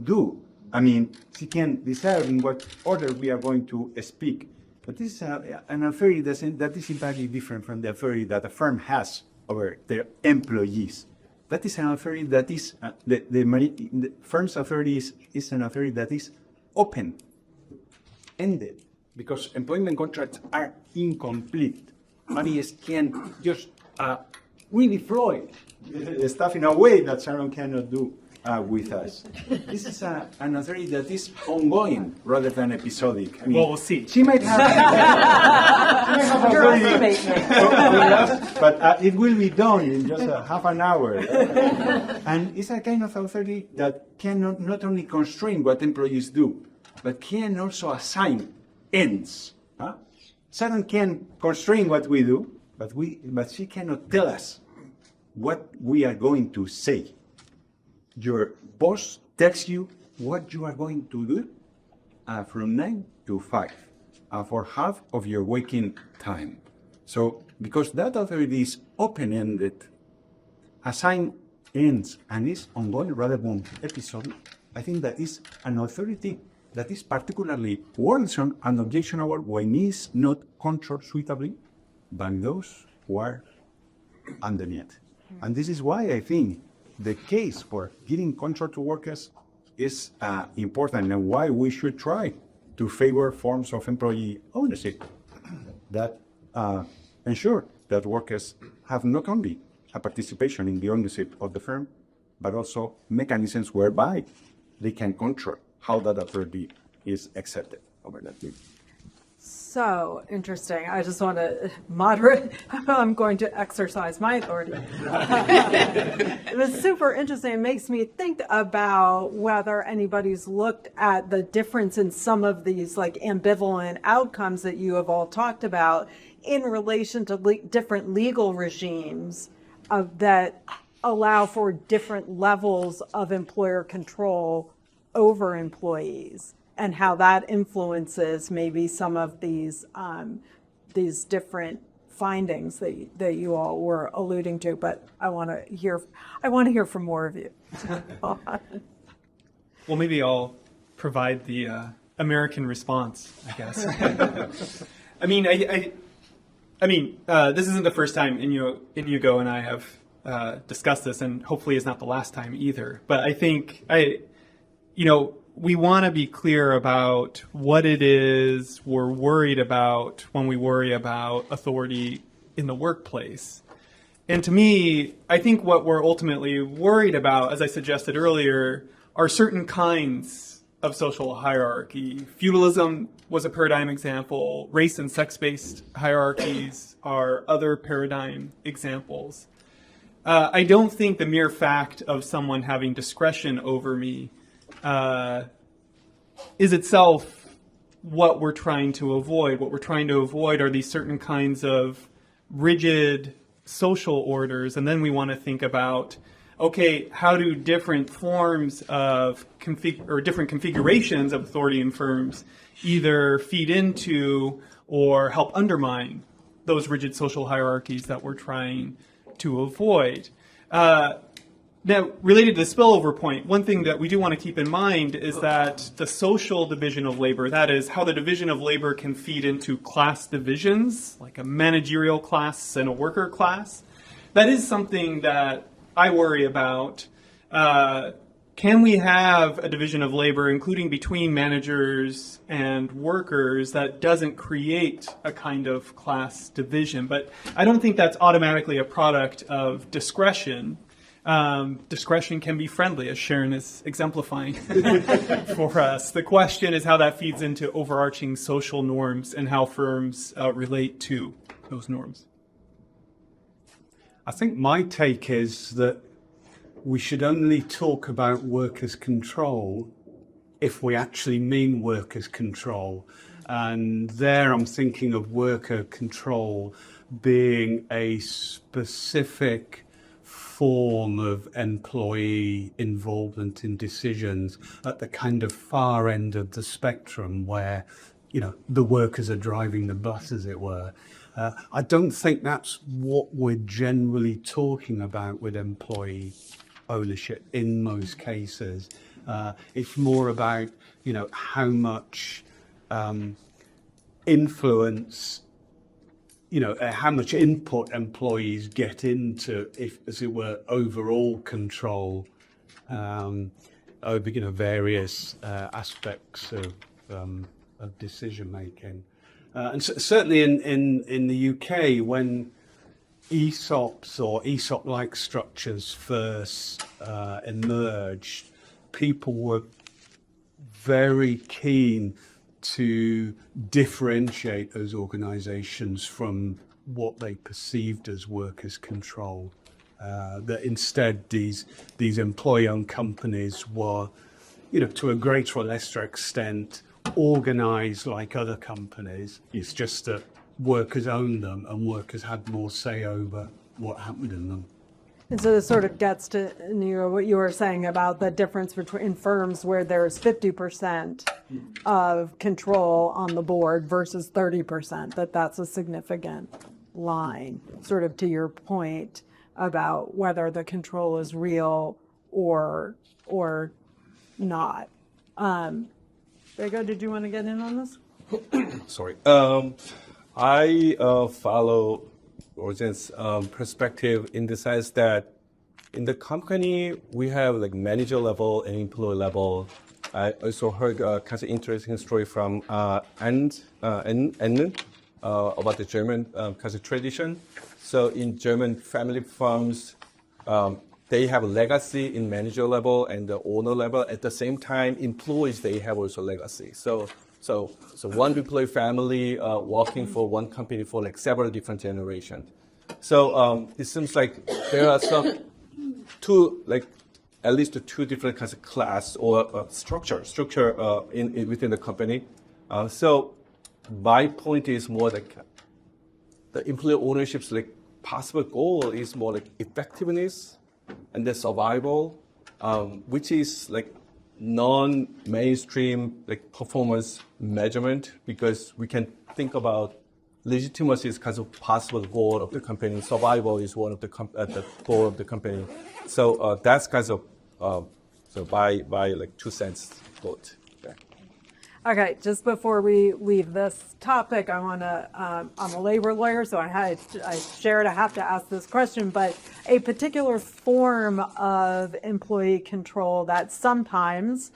B: do. I mean, she can decide in what order we are going to speak. But this is an authority that is entirely different from the authority that a firm has over their employees. That is an authority that is, the firm's authority is an authority that is open-ended, because employment contracts are incomplete. Money can just really flow the stuff in a way that Sharon cannot do with us. This is an authority that is ongoing rather than episodic. I mean,
C: Well, we'll see.
B: She might have authority over us, but it will be done in just half an hour. And it's a kind of authority that can not only constrain what employees do, but can also assign ends. Sharon can constrain what we do, but she cannot tell us what we are going to say. Your boss tells you what you are going to do from 9 to 5 for half of your waking time. So because that authority is open-ended, assign ends and is ongoing rather than episodic, I think that is an authority that is particularly worrisome and objectionable when it is not controlled suitably by those who are underneath. And this is why I think the case for giving control to workers is important, and why we should try to favor forms of employee ownership that ensure that workers have not only a participation in the ownership of the firm, but also mechanisms whereby they can control how that authority is accepted over that period.
A: So interesting. I just want to moderate. I'm going to exercise my authority. It was super interesting. It makes me think about whether anybody's looked at the difference in some of these like ambivalent outcomes that you have all talked about in relation to different legal regimes that allow for different levels of employer control over employees, and how that influences maybe some of these different findings that you all were alluding to. But I want to hear from more of you.
C: Well, maybe I'll provide the American response, I guess. I mean, this isn't the first time Iñigo and I have discussed this, and hopefully it's not the last time either. But I think we want to be clear about what it is we're worried about when we worry about authority in the workplace. And to me, I think what we're ultimately worried about, as I suggested earlier, are certain kinds of social hierarchy. Feudalism was a paradigm example. Race and sex-based hierarchies are other paradigm examples. I don't think the mere fact of someone having discretion over me is itself what we're trying to avoid. What we're trying to avoid are these certain kinds of rigid social orders, and then we want to think about, okay, how do different forms of different configurations of authority in firms either feed into or help undermine those rigid social hierarchies that we're trying to avoid. Now, related to the spillover point, one thing that we do want to keep in mind is that the social division of labor, that is how the division of labor can feed into class divisions, like a managerial class and a worker class, that is something that I worry about. Can we have a division of labor, including between managers and workers, that doesn't create a kind of class division? But I don't think that's automatically a product of discretion. Discretion can be friendly, as Sharon is exemplifying for us. The question is how that feeds into overarching social norms and how firms relate to those norms.
D: I think my take is that we should only talk about workers' control if we actually mean workers' control. And there I'm thinking of worker control being a specific form of employee involvement in decisions at the kind of far end of the spectrum where, the workers are driving the bus, as it were. I don't think that's what we're generally talking about with employee ownership in most cases. It's more about, how much influence, how much input employees get into, as it were, overall control over, various aspects of decision making. And certainly in the UK, when ESOPs or ESOP-like structures first emerged, people were very keen to differentiate those organizations from what they perceived as workers' control. That instead these employee-owned companies were, to a greater or lesser extent, organized like other companies. It's just that workers owned them and workers had more say over what happened in them.
A: And so this sort of gets to what you were saying about the difference between firms where there's 50% of control on the board versus 30%, that's a significant line, sort of to your point about whether the control is real or not. Jegoo, did you want to get in on this?
E: Sorry. I follow Rosen's perspective in the sense that in the company, we have like manager level and employee level. I also heard kind of interesting story from Anne about the German kind of tradition. So in German family firms, they have a legacy in manager level and the owner level. At the same time, employees, they have also legacy. So one employee family working for one company for like several different generations. So it seems like there are at least two different kinds of class or structure within the company. So my point is more like the employee ownership's like possible goal is more like effectiveness and the survival, which is like non-mainstream like performance measurement, because we can think about legitimacy is kind of possible goal of the company. Survival is one of the goal of the company. So that's kind of so by like 2 cents vote. Yeah.
A: Okay, just before we leave this topic, I want to, I'm a labor lawyer, so I Sharon, I have to ask this question, but a particular form of employee control that sometimes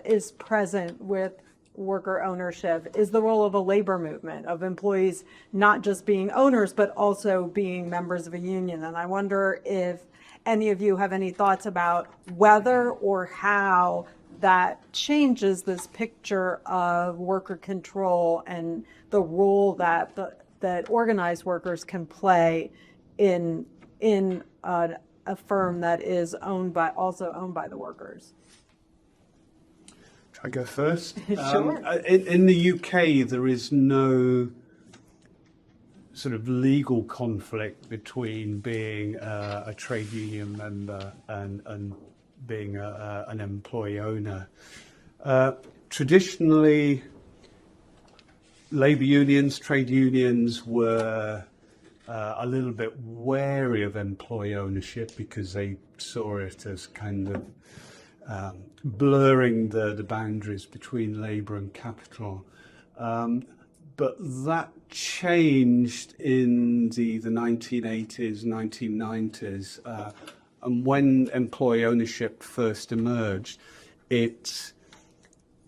A: is present with worker ownership is the role of a labor movement, of employees not just being owners, but also being members of a union. And I wonder if any of you have any thoughts about whether or how that changes this picture of worker control and the role that that organized workers can play in a firm that is also owned by the workers.
D: I go first.
A: Sure.
D: In the UK, there is no sort of legal conflict between being a trade union member and being an employee owner. Traditionally, labour unions, trade unions were a little bit wary of employee ownership because they saw it as kind of blurring the boundaries between labour and capital. But that changed in the 1980s, 1990s. And when employee ownership first emerged, it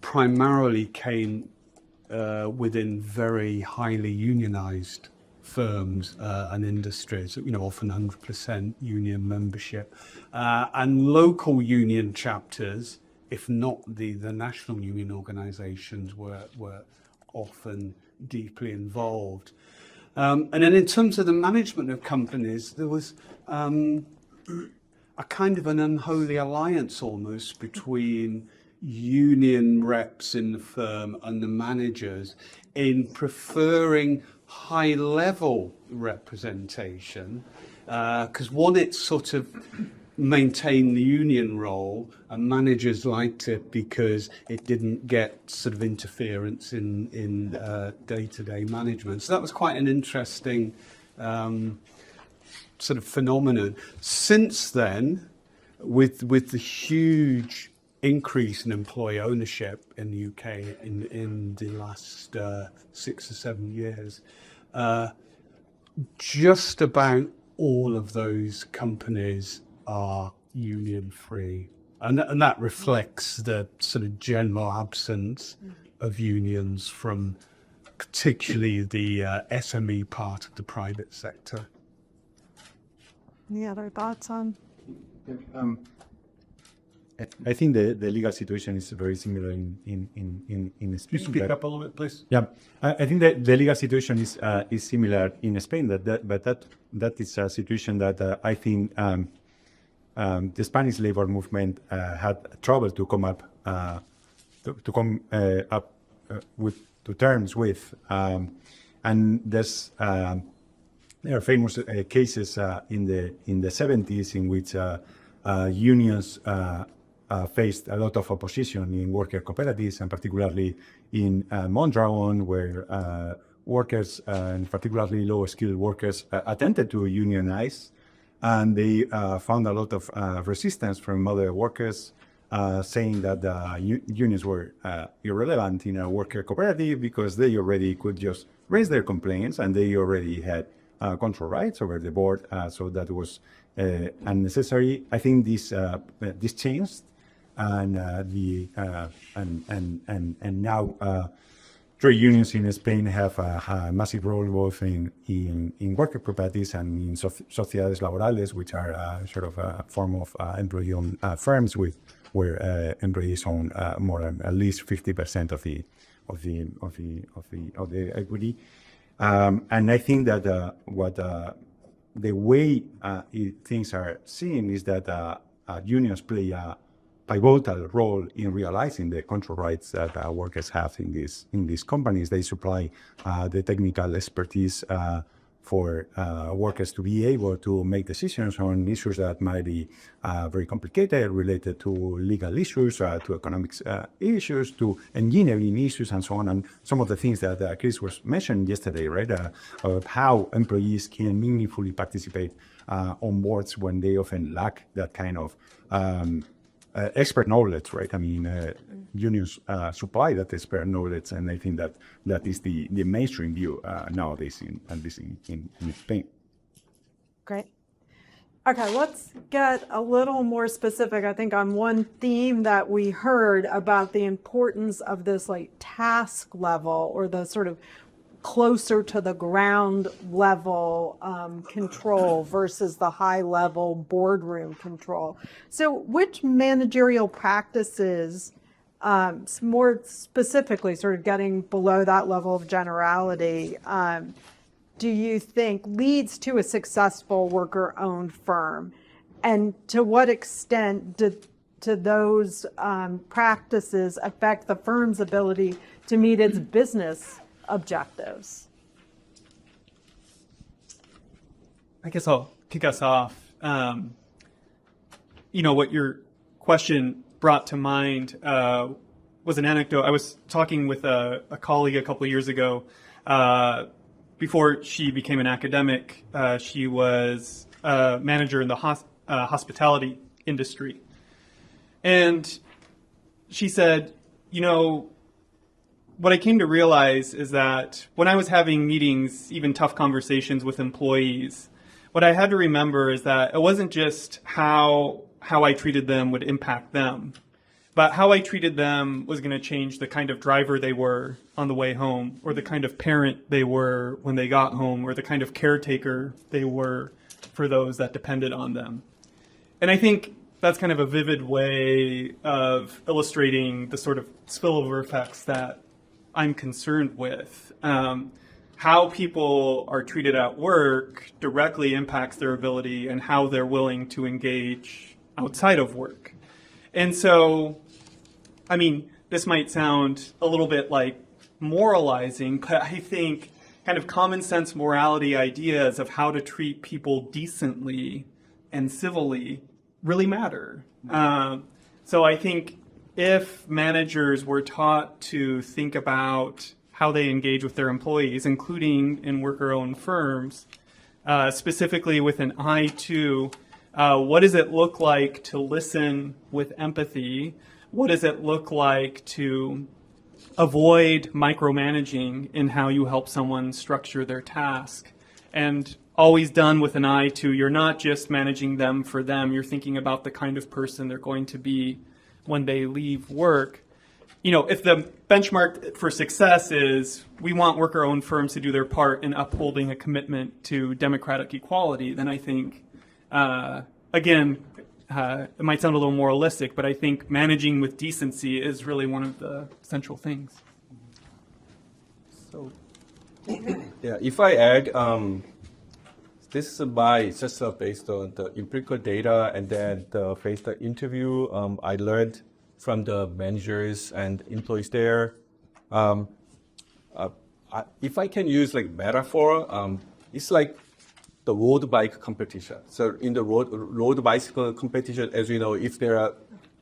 D: primarily came within very highly unionized firms and industries, often 100% union membership. And local union chapters, if not the national union organizations, were often deeply involved. And then in terms of the management of companies, there was a kind of an unholy alliance almost between union reps in the firm and the managers in preferring high-level representation, because one, it sort of maintained the union role, and managers liked it because it didn't get sort of interference in day-to-day management. So that was quite an interesting sort of phenomenon. Since then, with the huge increase in employee ownership in the UK in the last 6 or 7 years, just about all of those companies are union free, and that reflects the sort of general absence of unions from particularly the SME part of the private sector.
A: Any other thoughts on?
B: I think the legal situation is very similar in Spain.
D: Just speak up a little bit, please.
B: Yeah, I think that the legal situation is similar in Spain. But that is a situation that I think the Spanish labor movement had trouble to come up to terms with, and there's there are famous cases in the 70s in which unions faced a lot of opposition in worker cooperatives, and particularly in Mondragon, where workers, and particularly low-skilled workers, attempted to unionize, and they found a lot of resistance from other workers, saying that the unions were irrelevant in a worker cooperative because they already could just raise their complaints and they already had control rights over the board. So that was unnecessary. I think this changed, and now trade unions in Spain have a massive role both in worker cooperatives and in sociedades laborales, which are sort of a form of employee-owned firms where employees own more than at least 50% of the equity. And I think that the way things are seen is that unions play a pivotal role in realizing the control rights that workers have in these companies. They supply the technical expertise for workers to be able to make decisions on issues that might be very complicated, related to legal issues, to economics issues, to engineering issues, and so on. And some of the things that Chris was mentioning yesterday, right, of how employees can meaningfully participate on boards when they often lack that kind of expert knowledge, right? I mean, unions supply that expert knowledge, and I think that is the mainstream view nowadays, at least in Spain.
A: Great. Okay, let's get a little more specific, I think, on one theme that we heard about the importance of this like task level, or the sort of closer to the ground level control versus the high level boardroom control. So which managerial practices, more specifically sort of getting below that level of generality, do you think leads to a successful worker-owned firm? And to what extent do those practices affect the firm's ability to meet its business objectives?
C: I guess I'll kick us off. What your question brought to mind was an anecdote. I was talking with a colleague a couple of years ago. Before she became an academic, she was a manager in the hospitality industry. And she said, what I came to realize is that when I was having meetings, even tough conversations with employees, what I had to remember is that it wasn't just how I treated them would impact them, but how I treated them was going to change the kind of driver they were on the way home, or the kind of parent they were when they got home, or the kind of caretaker they were for those that depended on them. And I think that's kind of a vivid way of illustrating the sort of spillover effects that I'm concerned with. How people are treated at work directly impacts their ability and how they're willing to engage outside of work. And so, I mean, this might sound a little bit like moralizing, but I think kind of common sense morality ideas of how to treat people decently and civilly really matter. So I think if managers were taught to think about how they engage with their employees, including in worker-owned firms, specifically with an eye to what does it look like to listen with empathy? What does it look like to avoid micromanaging in how you help someone structure their task? And always done with an eye to, you're not just managing them for them, you're thinking about the kind of person they're going to be when they leave work. If the benchmark for success is we want worker-owned firms to do their part in upholding a commitment to democratic equality, then I think, it might sound a little moralistic, but I think managing with decency is really one of the central things.
E: So, yeah, if I add, this is just based on the empirical data, and then the face-to-face interview I learned from the managers and employees there. If I can use like metaphor, it's like the road bike competition. So in the road bicycle competition, as you know, if there are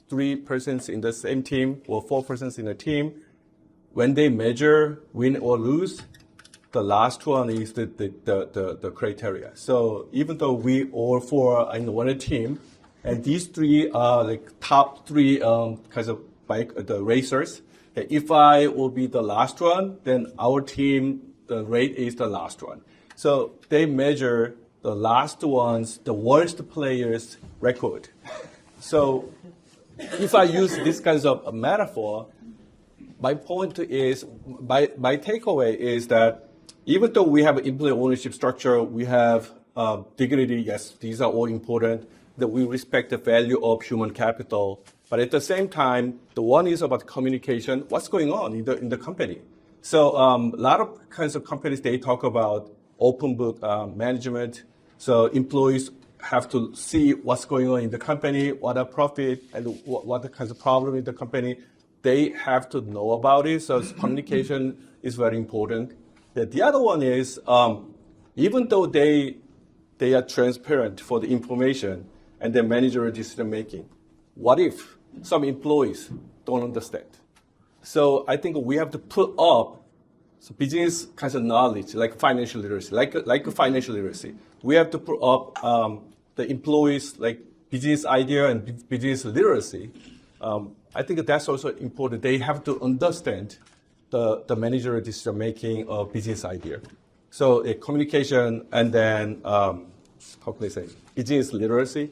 E: 3 persons in the same team or 4 persons in a team, when they measure win or lose, the last one is the criteria. So even though we all 4 are in one team, and these 3 are like top 3 kinds of bike the racers, that if I will be the last one, then our team, the rate is the last one. So they measure the last ones, the worst players' record. So if I use this kind of a metaphor, my point is, my takeaway is that even though we have an employee ownership structure, we have dignity, yes, these are all important, that we respect the value of human capital. But at the same time, the one is about communication, what's going on in the company. So a lot of kinds of companies, they talk about open book management. So employees have to see what's going on in the company, what are profit, and what the kinds of problem in the company. They have to know about it. So communication is very important. The other one is, even though they are transparent for the information and their managerial decision making, what if some employees don't understand? So I think we have to put up business kinds of knowledge, like financial literacy, like financial literacy. We have to put up the employees like business idea and business literacy. I think that's also important. They have to understand the managerial decision making of business idea. So communication and then how can I say business literacy,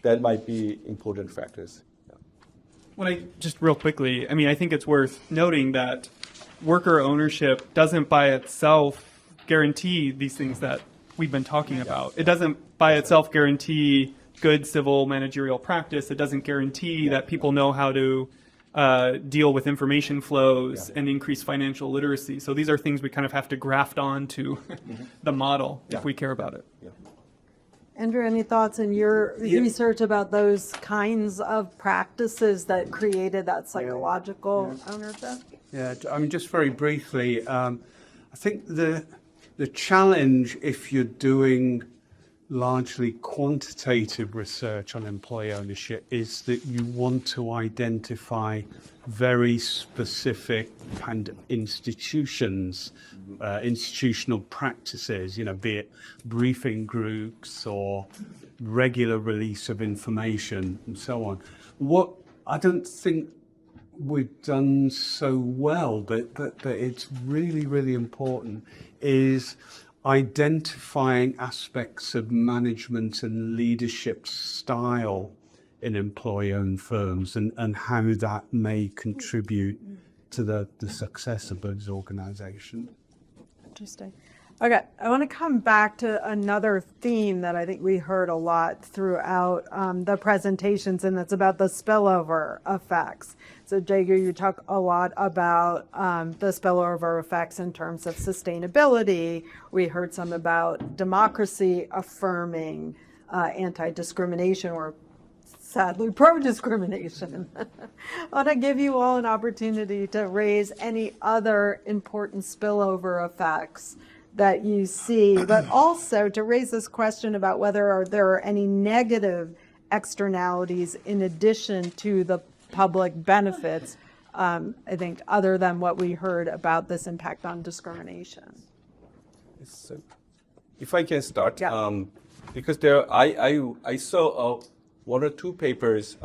E: that might be important factors.
C: Just real quickly, I think it's worth noting that worker ownership doesn't by itself guarantee these things that we've been talking about. It doesn't by itself guarantee good civil managerial practice. It doesn't guarantee that people know how to deal with information flows and increase financial literacy. So these are things we kind of have to graft on to the model if we care about it.
A: Andrew, any thoughts in your research about those kinds of practices that created that psychological ownership?
D: Yeah, just very briefly, I think the challenge if you're doing largely quantitative research on employee ownership is that you want to identify very specific kind of institutions, institutional practices, be it briefing groups or regular release of information and so on. What I don't think we've done so well, but it's really, really important, is identifying aspects of management and leadership style in employee-owned firms and how that may contribute to the success of those organizations.
A: Interesting. Okay, I want to come back to another theme that I think we heard a lot throughout the presentations, and that's about the spillover effects. So Jegoo, you talk a lot about the spillover effects in terms of sustainability. We heard some about democracy affirming anti-discrimination, or sadly pro-discrimination. I want to give you all an opportunity to raise any other important spillover effects that you see, but also to raise this question about whether there are any negative externalities in addition to the public benefits, I think, other than what we heard about this impact on discrimination.
E: So, if I can start,
A: Yeah.
E: Because I saw 1 or 2 papers.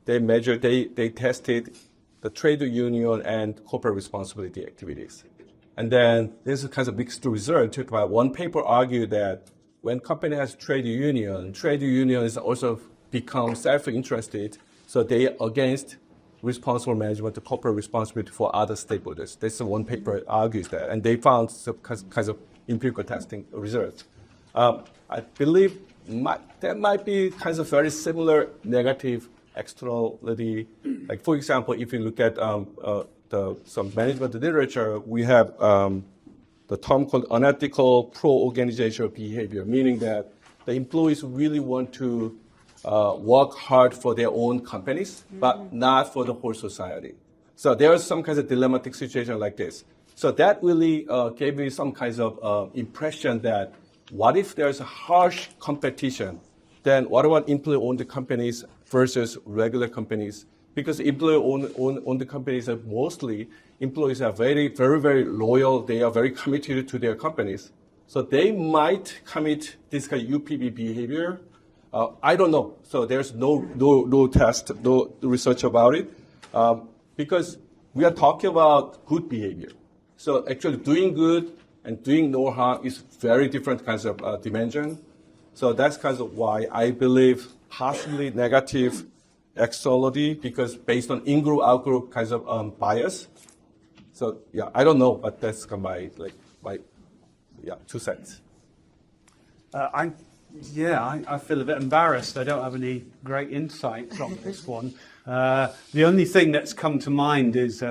E: They tested the trade union and corporate responsibility activities. And then there's a kind of mixed result. One paper argued that when company has trade unions also become self-interested, so they are against responsible management, the corporate responsibility for other stakeholders. This one paper argues that, and they found some kinds of empirical testing results. I believe there might be kinds of very similar negative externality. Like, for example, if you look at some management literature, we have the term called unethical pro-organizational behavior, meaning that the employees really want to work hard for their own companies, but not for the whole society. So there is some kinds of dilemmatic situation like this. So that really gave me some kinds of impression that what if there's a harsh competition? Then what about employee-owned companies versus regular companies? Because employee-owned companies are mostly, employees are very, very, very loyal. They are very committed to their companies. So they might commit this kind of UPB behavior. I don't know. So there's no test, no research about it. Because we are talking about good behavior. So actually doing good and doing no harm is very different kinds of dimension. So that's kind of why I believe possibly negative externality, because based on in-group, out-group kinds of bias. So yeah, I don't know, but that's my 2 cents.
D: I feel a bit embarrassed. I don't have any great insights on this one. The only thing that's come to mind is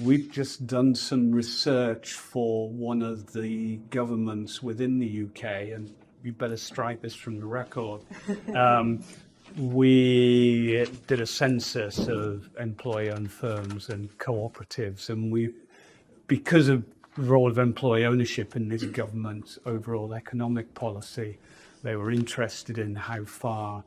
D: we've just done some research for one of the governments within the UK, and you better strike this from the record. We did a census of employee-owned firms and cooperatives, and because of the role of employee ownership in this government's overall economic policy, they were interested in how far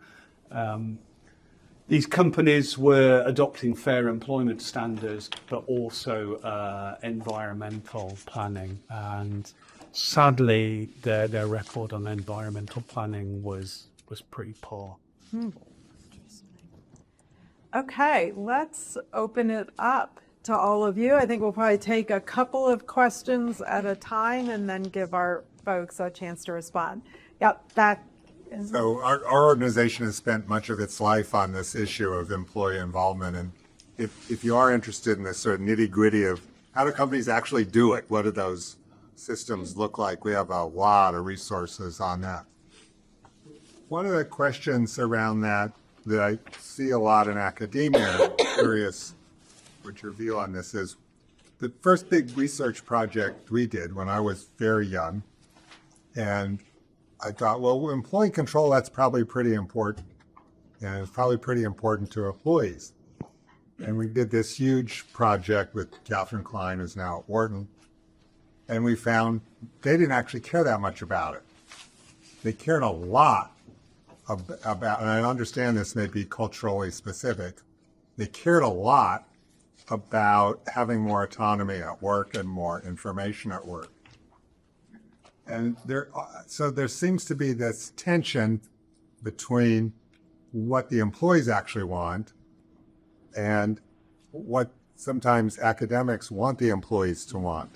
D: these companies were adopting fair employment standards, but also environmental planning. And sadly, their record on environmental planning was pretty poor.
A: Okay, let's open it up to all of you. I think we'll probably take a couple of questions at a time and then give our folks a chance to respond. Yep, that is.
F: So our organization has spent much of its life on this issue of employee involvement. And if you are interested in this sort of nitty-gritty of how do companies actually do it, what do those systems look like, we have a lot of resources on that. One of the questions around that I see a lot in academia, curious what your view on this is. The first big research project we did when I was very young, and I thought, well, employee control, that's probably pretty important. And it's probably pretty important to employees. And we did this huge project with Catherine Klein, who's now at Wharton. And we found they didn't actually care that much about it. They cared a lot about, and I understand this may be culturally specific, they cared a lot about having more autonomy at work and more information at work. And so there seems to be this tension between what the employees actually want and what sometimes academics want the employees to want.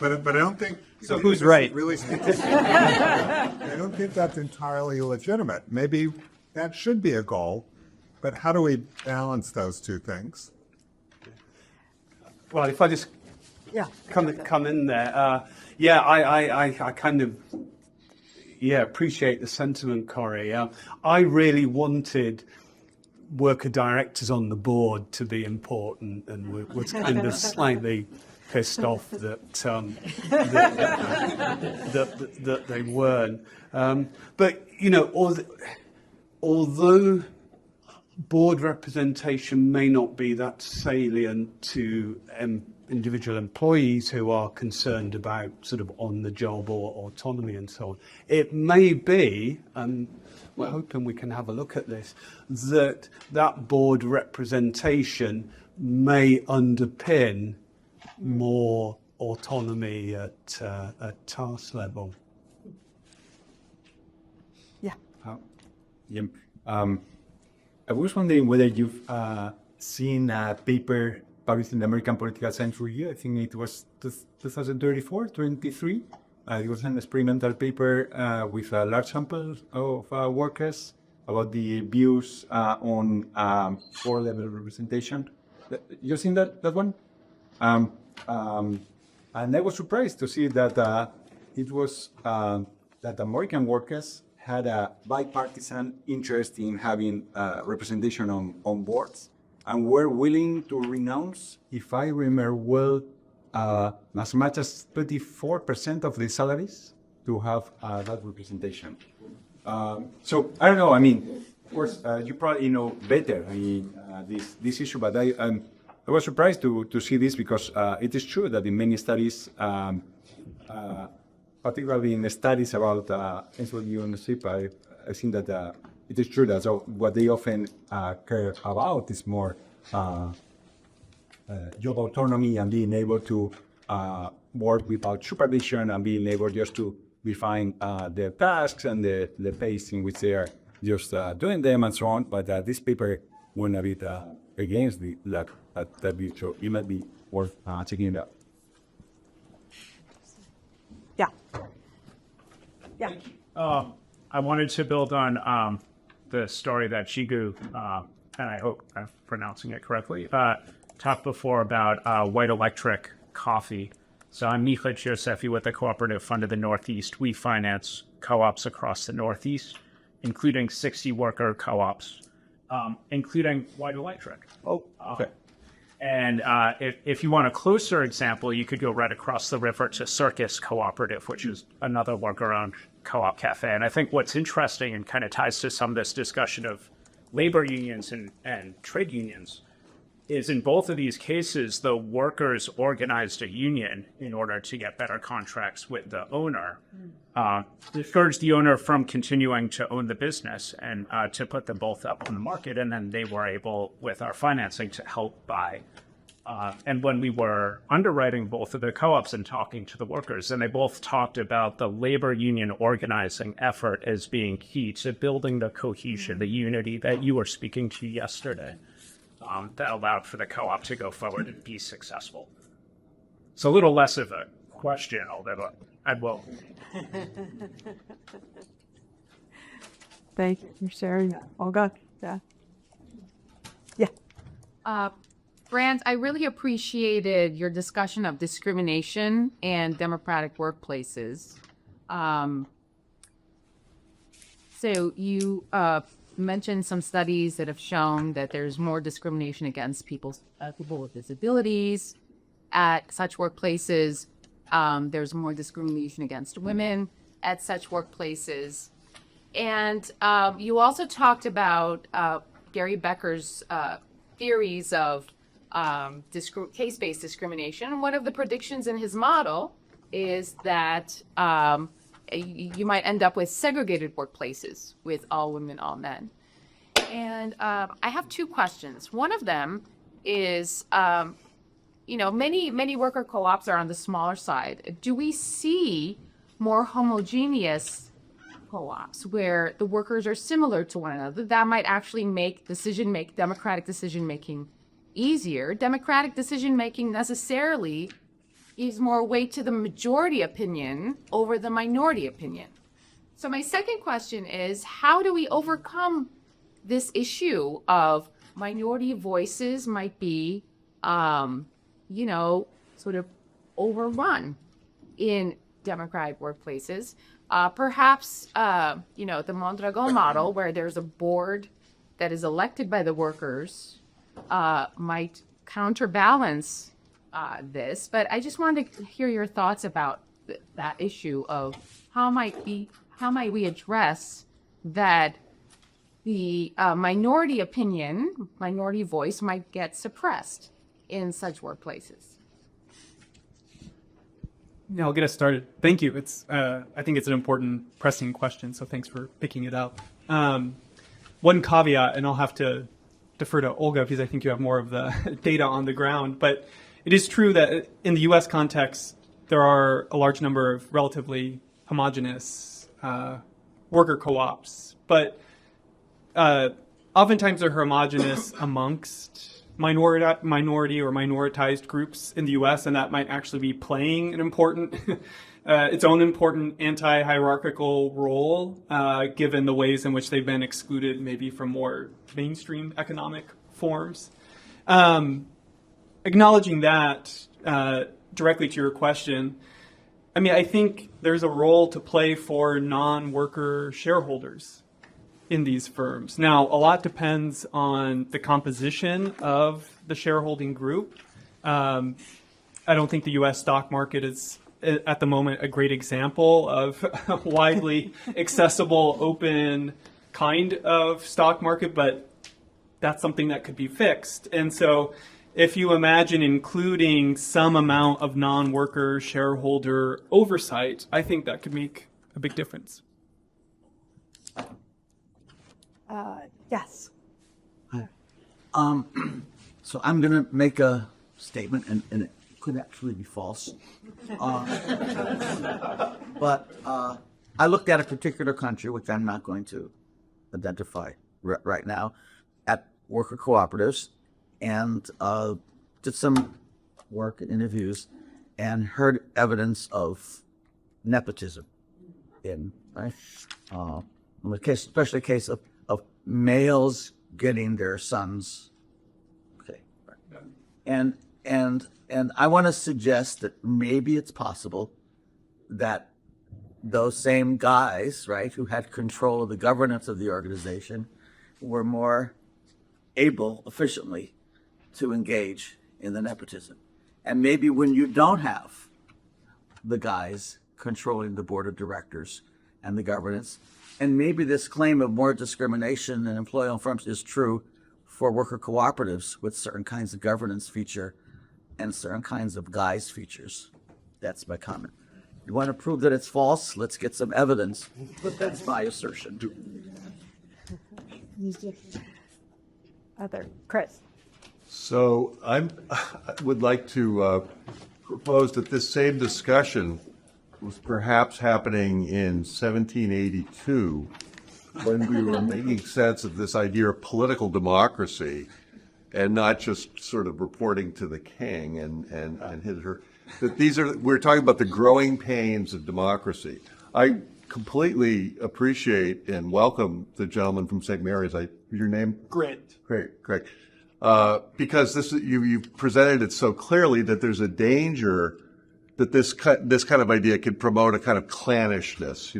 F: But I don't think.
C: So who's right?
F: Really, I don't think that's entirely legitimate. Maybe that should be a goal, but how do we balance those two things?
D: Well, if I just come in there, I kind of appreciate the sentiment, Corey. I really wanted worker directors on the board to be important, and was kind of slightly pissed off that that they weren't. But you know, although board representation may not be that salient to individual employees who are concerned about sort of on-the-job or autonomy and so on, it may be, and we're hoping we can have a look at this, that board representation may underpin more autonomy at task level.
B: I was wondering whether you've seen a paper published in the American Political Science Review. I think it was 2024, 23. It was an experimental paper with a large sample of workers about the views on floor-level representation. You seen that one? And I was surprised to see that it was that American workers had a bipartisan interest in having representation on boards, and were willing to renounce, if I remember well, as much as 24% of the salaries to have that representation. So I don't know. I mean, of course, you probably know better. I mean, this issue, but I was surprised to see this because it is true that in many studies particularly in the studies about employee ownership, I think that it is true that what they often care about is more job autonomy and being able to work without supervision and being able just to refine their tasks and the pace in which they are just doing them and so on. But this paper went a bit against that view, so it might be worth checking it out.
A: Yeah. Yeah.
G: I wanted to build on the story that Jegoo, and I hope I'm pronouncing it correctly, talked before about white electric coffee. So I'm Micha Josefi with the Cooperative Fund of the Northeast. We finance co-ops across the Northeast, including 60 worker co-ops, including white electric.
B: Oh, okay.
G: And if you want a closer example, you could go right across the river to Circus Cooperative, which is another worker-owned co-op cafe. And I think what's interesting and kind of ties to some of this discussion of labor unions and trade unions is in both of these cases, the workers organized a union in order to get better contracts with the owner. Discouraged the owner from continuing to own the business and to put them both up on the market. And then they were able, with our financing, to help buy. And when we were underwriting both of the co-ops and talking to the workers, and they both talked about the labor union organizing effort as being key to building the cohesion, the unity that you were speaking to yesterday, that allowed for the co-op to go forward and be successful. It's a little less of a question, although I will.
A: Thank you for sharing. Olga? Yeah. Yeah.
H: Grant, I really appreciated your discussion of discrimination and democratic workplaces. So you mentioned some studies that have shown that there's more discrimination against people with disabilities at such workplaces. There's more discrimination against women at such workplaces. And you also talked about Gary Becker's theories of case-based discrimination. And one of the predictions in his model is that you might end up with segregated workplaces with all women, all men. And I have two questions. One of them is, many worker co-ops are on the smaller side. Do we see more homogeneous co-ops where the workers are similar to one another? That might actually make democratic decision-making easier. Democratic decision-making necessarily gives more weight to the majority opinion over the minority opinion. So my second question is, how do we overcome this issue of minority voices might be, sort of overrun in democratic workplaces? Perhaps, the Mondragon model, where there's a board that is elected by the workers, might counterbalance this. But I just wanted to hear your thoughts about that issue of how might we address that the minority opinion, minority voice might get suppressed in such workplaces.
C: Yeah, I'll get us started. Thank you. I think it's an important, pressing question, so thanks for picking it up. One caveat, and I'll have to defer to Olga because I think you have more of the data on the ground, but it is true that in the U.S. context, there are a large number of relatively homogenous worker co-ops, but oftentimes they're homogenous amongst minority or minoritized groups in the U.S., and that might actually be playing an important, its own important anti-hierarchical role, given the ways in which they've been excluded maybe from more mainstream economic forms. Acknowledging that, directly to your question, I think there's a role to play for non-worker shareholders in these firms. Now, a lot depends on the composition of the shareholding group. I don't think the U.S. stock market is, at the moment, a great example of a widely accessible, open kind of stock market, but that's something that could be fixed. And so if you imagine including some amount of non-worker shareholder oversight, I think that could make a big difference.
A: Yes.
I: So I'm going to make a statement, and it could actually be false. But I looked at a particular country, which I'm not going to identify right now, at worker cooperatives, and did some work and interviews, and heard evidence of nepotism in, right? In the case, especially a case of males getting their sons. Okay. And I want to suggest that maybe it's possible that those same guys, right, who had control of the governance of the organization were more able efficiently to engage in the nepotism. And maybe when you don't have the guys controlling the board of directors and the governance, and maybe this claim of more discrimination in employee-owned firms is true for worker cooperatives with certain kinds of governance feature and certain kinds of guys features. That's my comment. You want to prove that it's false? Let's get some evidence. But that's my assertion.
A: Other, Chris.
J: So I would like to propose that this same discussion was perhaps happening in 1782 when we were making sense of this idea of political democracy and not just sort of reporting to the king and his or her. That we're talking about the growing pains of democracy. I completely appreciate and welcome the gentleman from St. Mary's. Your name?
C: Grant.
J: Great. Because you presented it so clearly that there's a danger that this kind of idea could promote a kind of clannishness,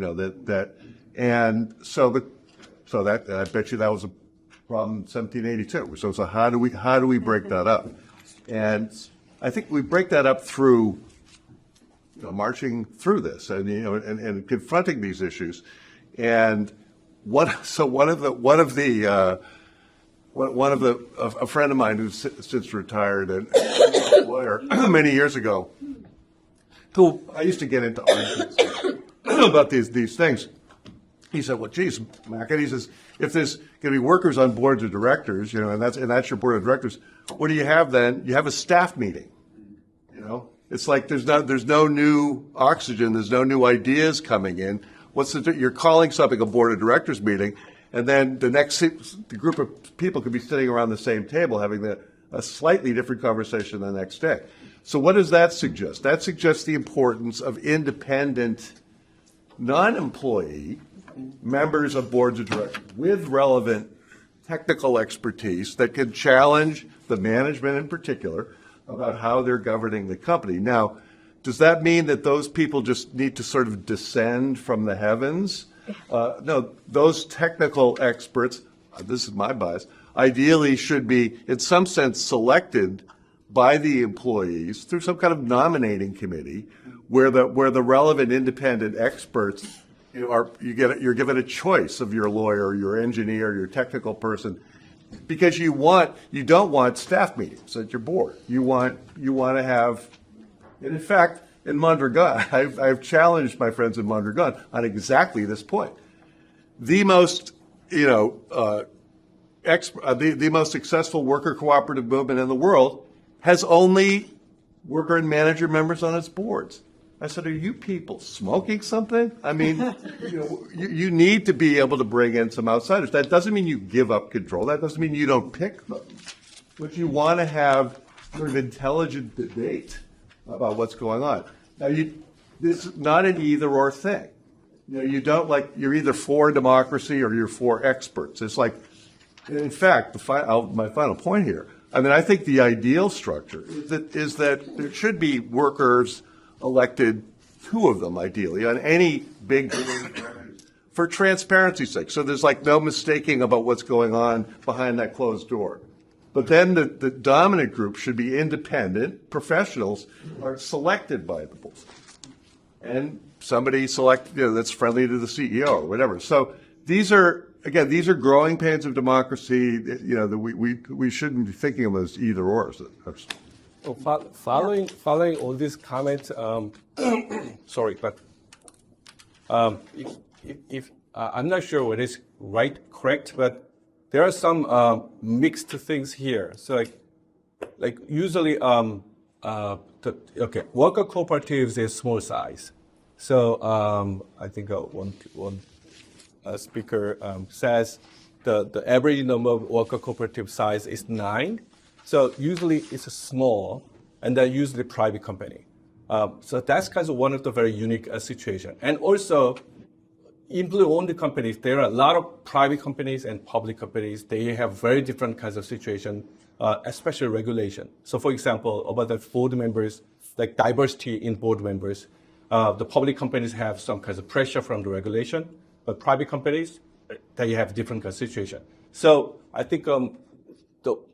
J: so that I bet you that was a problem in 1782. So how do we break that up? And I think we break that up through marching through this and confronting these issues. And a friend of mine who's since retired and a lawyer many years ago, who I used to get into arguments about these things. He said, "Well, geez, Mac," and he says, "if there's going to be workers on boards of directors, and that's your board of directors, what do you have then? You have a staff meeting. It's like there's no new oxygen, there's no new ideas coming in. You're calling something a board of directors meeting, and then the group of people could be sitting around the same table having a slightly different conversation the next day. So what does that suggest? That suggests the importance of independent, non-employee members of boards of directors with relevant technical expertise that can challenge the management in particular about how they're governing the company. Now, does that mean that those people just need to sort of descend from the heavens? No, those technical experts, this is my bias, ideally should be in some sense selected by the employees through some kind of nominating committee where the relevant independent experts you're given a choice of your lawyer, your engineer, your technical person, because you don't want staff meetings at your board. You want to have, and in fact, in Mondragon, I've challenged my friends in Mondragon on exactly this point. The most the most successful worker cooperative movement in the world has only worker and manager members on its boards. I said, are you people smoking something? I mean, you need to be able to bring in some outsiders. That doesn't mean you give up control. That doesn't mean you don't pick them. But you want to have sort of intelligent debate about what's going on. Now, this is not an either-or thing. You don't you're either for democracy or you're for experts. It's like, in fact, my final point here, I think the ideal structure is that there should be workers elected, two of them ideally, on any big board for transparency's sake. So there's no mistaking about what's going on behind that closed door. But then the dominant group should be independent professionals are selected by the board. And somebody that's friendly to the CEO or whatever. So these are, again, these are growing pains of democracy. You know, that we shouldn't be thinking of them as either or.
E: Following all these comments, sorry, but if I'm not sure what is correct, but there are some mixed things here. So like usually, worker cooperatives is small size. So I think one speaker says the average number of worker cooperative size is 9. So usually it's a small, and they're usually private company. So that's kind of one of the very unique situation. And also, employee-owned companies, there are a lot of private companies and public companies. They have very different kinds of situation, especially regulation. So for example, about the board members, like diversity in board members, the public companies have some kinds of pressure from the regulation, but private companies, they have different kind of situation. So I think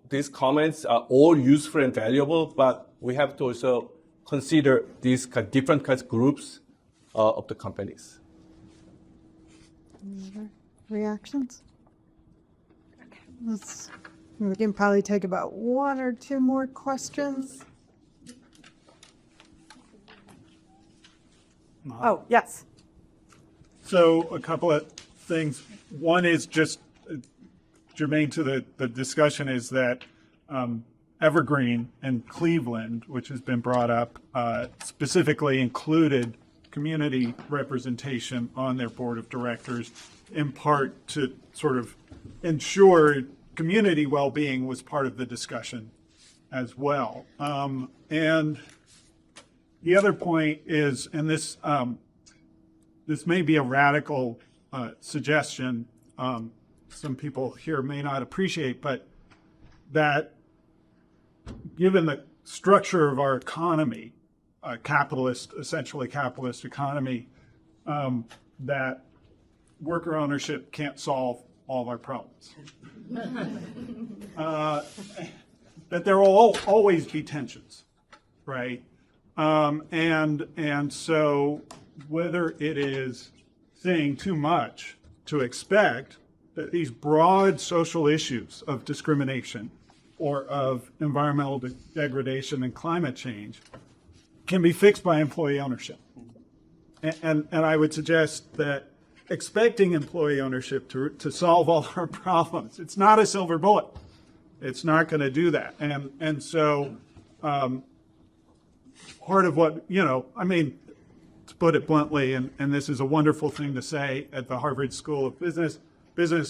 E: these comments are all useful and valuable, but we have to also consider these different kinds of groups of the companies.
A: Any other reactions? Okay, we can probably take about 1 or 2 more questions. Oh, yes.
K: So a couple of things. One is just germane to the discussion is that Evergreen and Cleveland, which has been brought up, specifically included community representation on their board of directors, in part to sort of ensure community well-being was part of the discussion as well. And the other point is, and this may be a radical suggestion, some people here may not appreciate, but that given the structure of our economy, essentially capitalist economy, that worker ownership can't solve all of our problems. That there will always be tensions, right? And so whether it is saying too much to expect that these broad social issues of discrimination or of environmental degradation and climate change can be fixed by employee ownership. And I would suggest that expecting employee ownership to solve all our problems, it's not a silver bullet. It's not going to do that. And so part of what, I mean, to put it bluntly, and this is a wonderful thing to say at the Harvard School of Business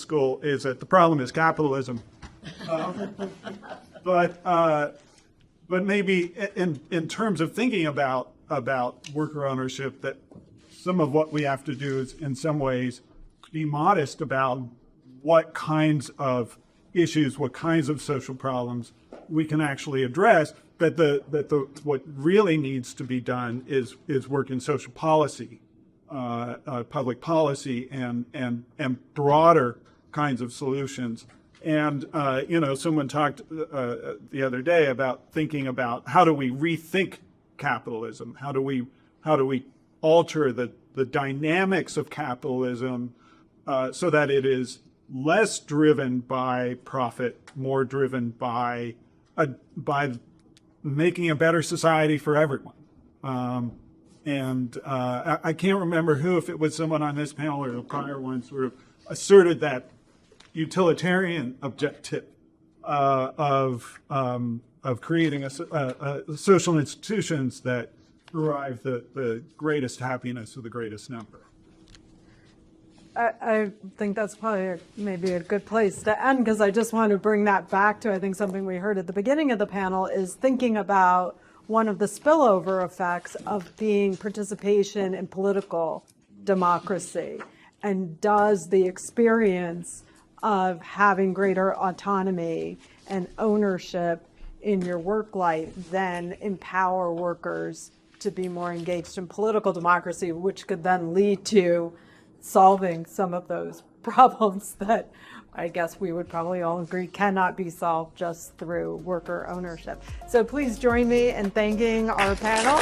K: School, is that the problem is capitalism. But maybe in terms of thinking about worker ownership, that some of what we have to do is in some ways be modest about what kinds of issues, what kinds of social problems we can actually address. But what really needs to be done is work in social policy, public policy, and broader kinds of solutions. And someone talked the other day about thinking about how do we rethink capitalism? How do we alter the dynamics of capitalism so that it is less driven by profit, more driven by making a better society for everyone. I can't remember if it was someone on this panel or the prior one, sort of asserted that utilitarian objective of creating social institutions that derive the greatest happiness of the greatest number.
A: I think that's probably maybe a good place to end, because I just want to bring that back to, I think, something we heard at the beginning of the panel, is thinking about one of the spillover effects of being participation in political democracy. And does the experience of having greater autonomy and ownership in your work life then empower workers to be more engaged in political democracy, which could then lead to solving some of those problems that I guess we would probably all agree cannot be solved just through worker ownership. So please join me in thanking our panel.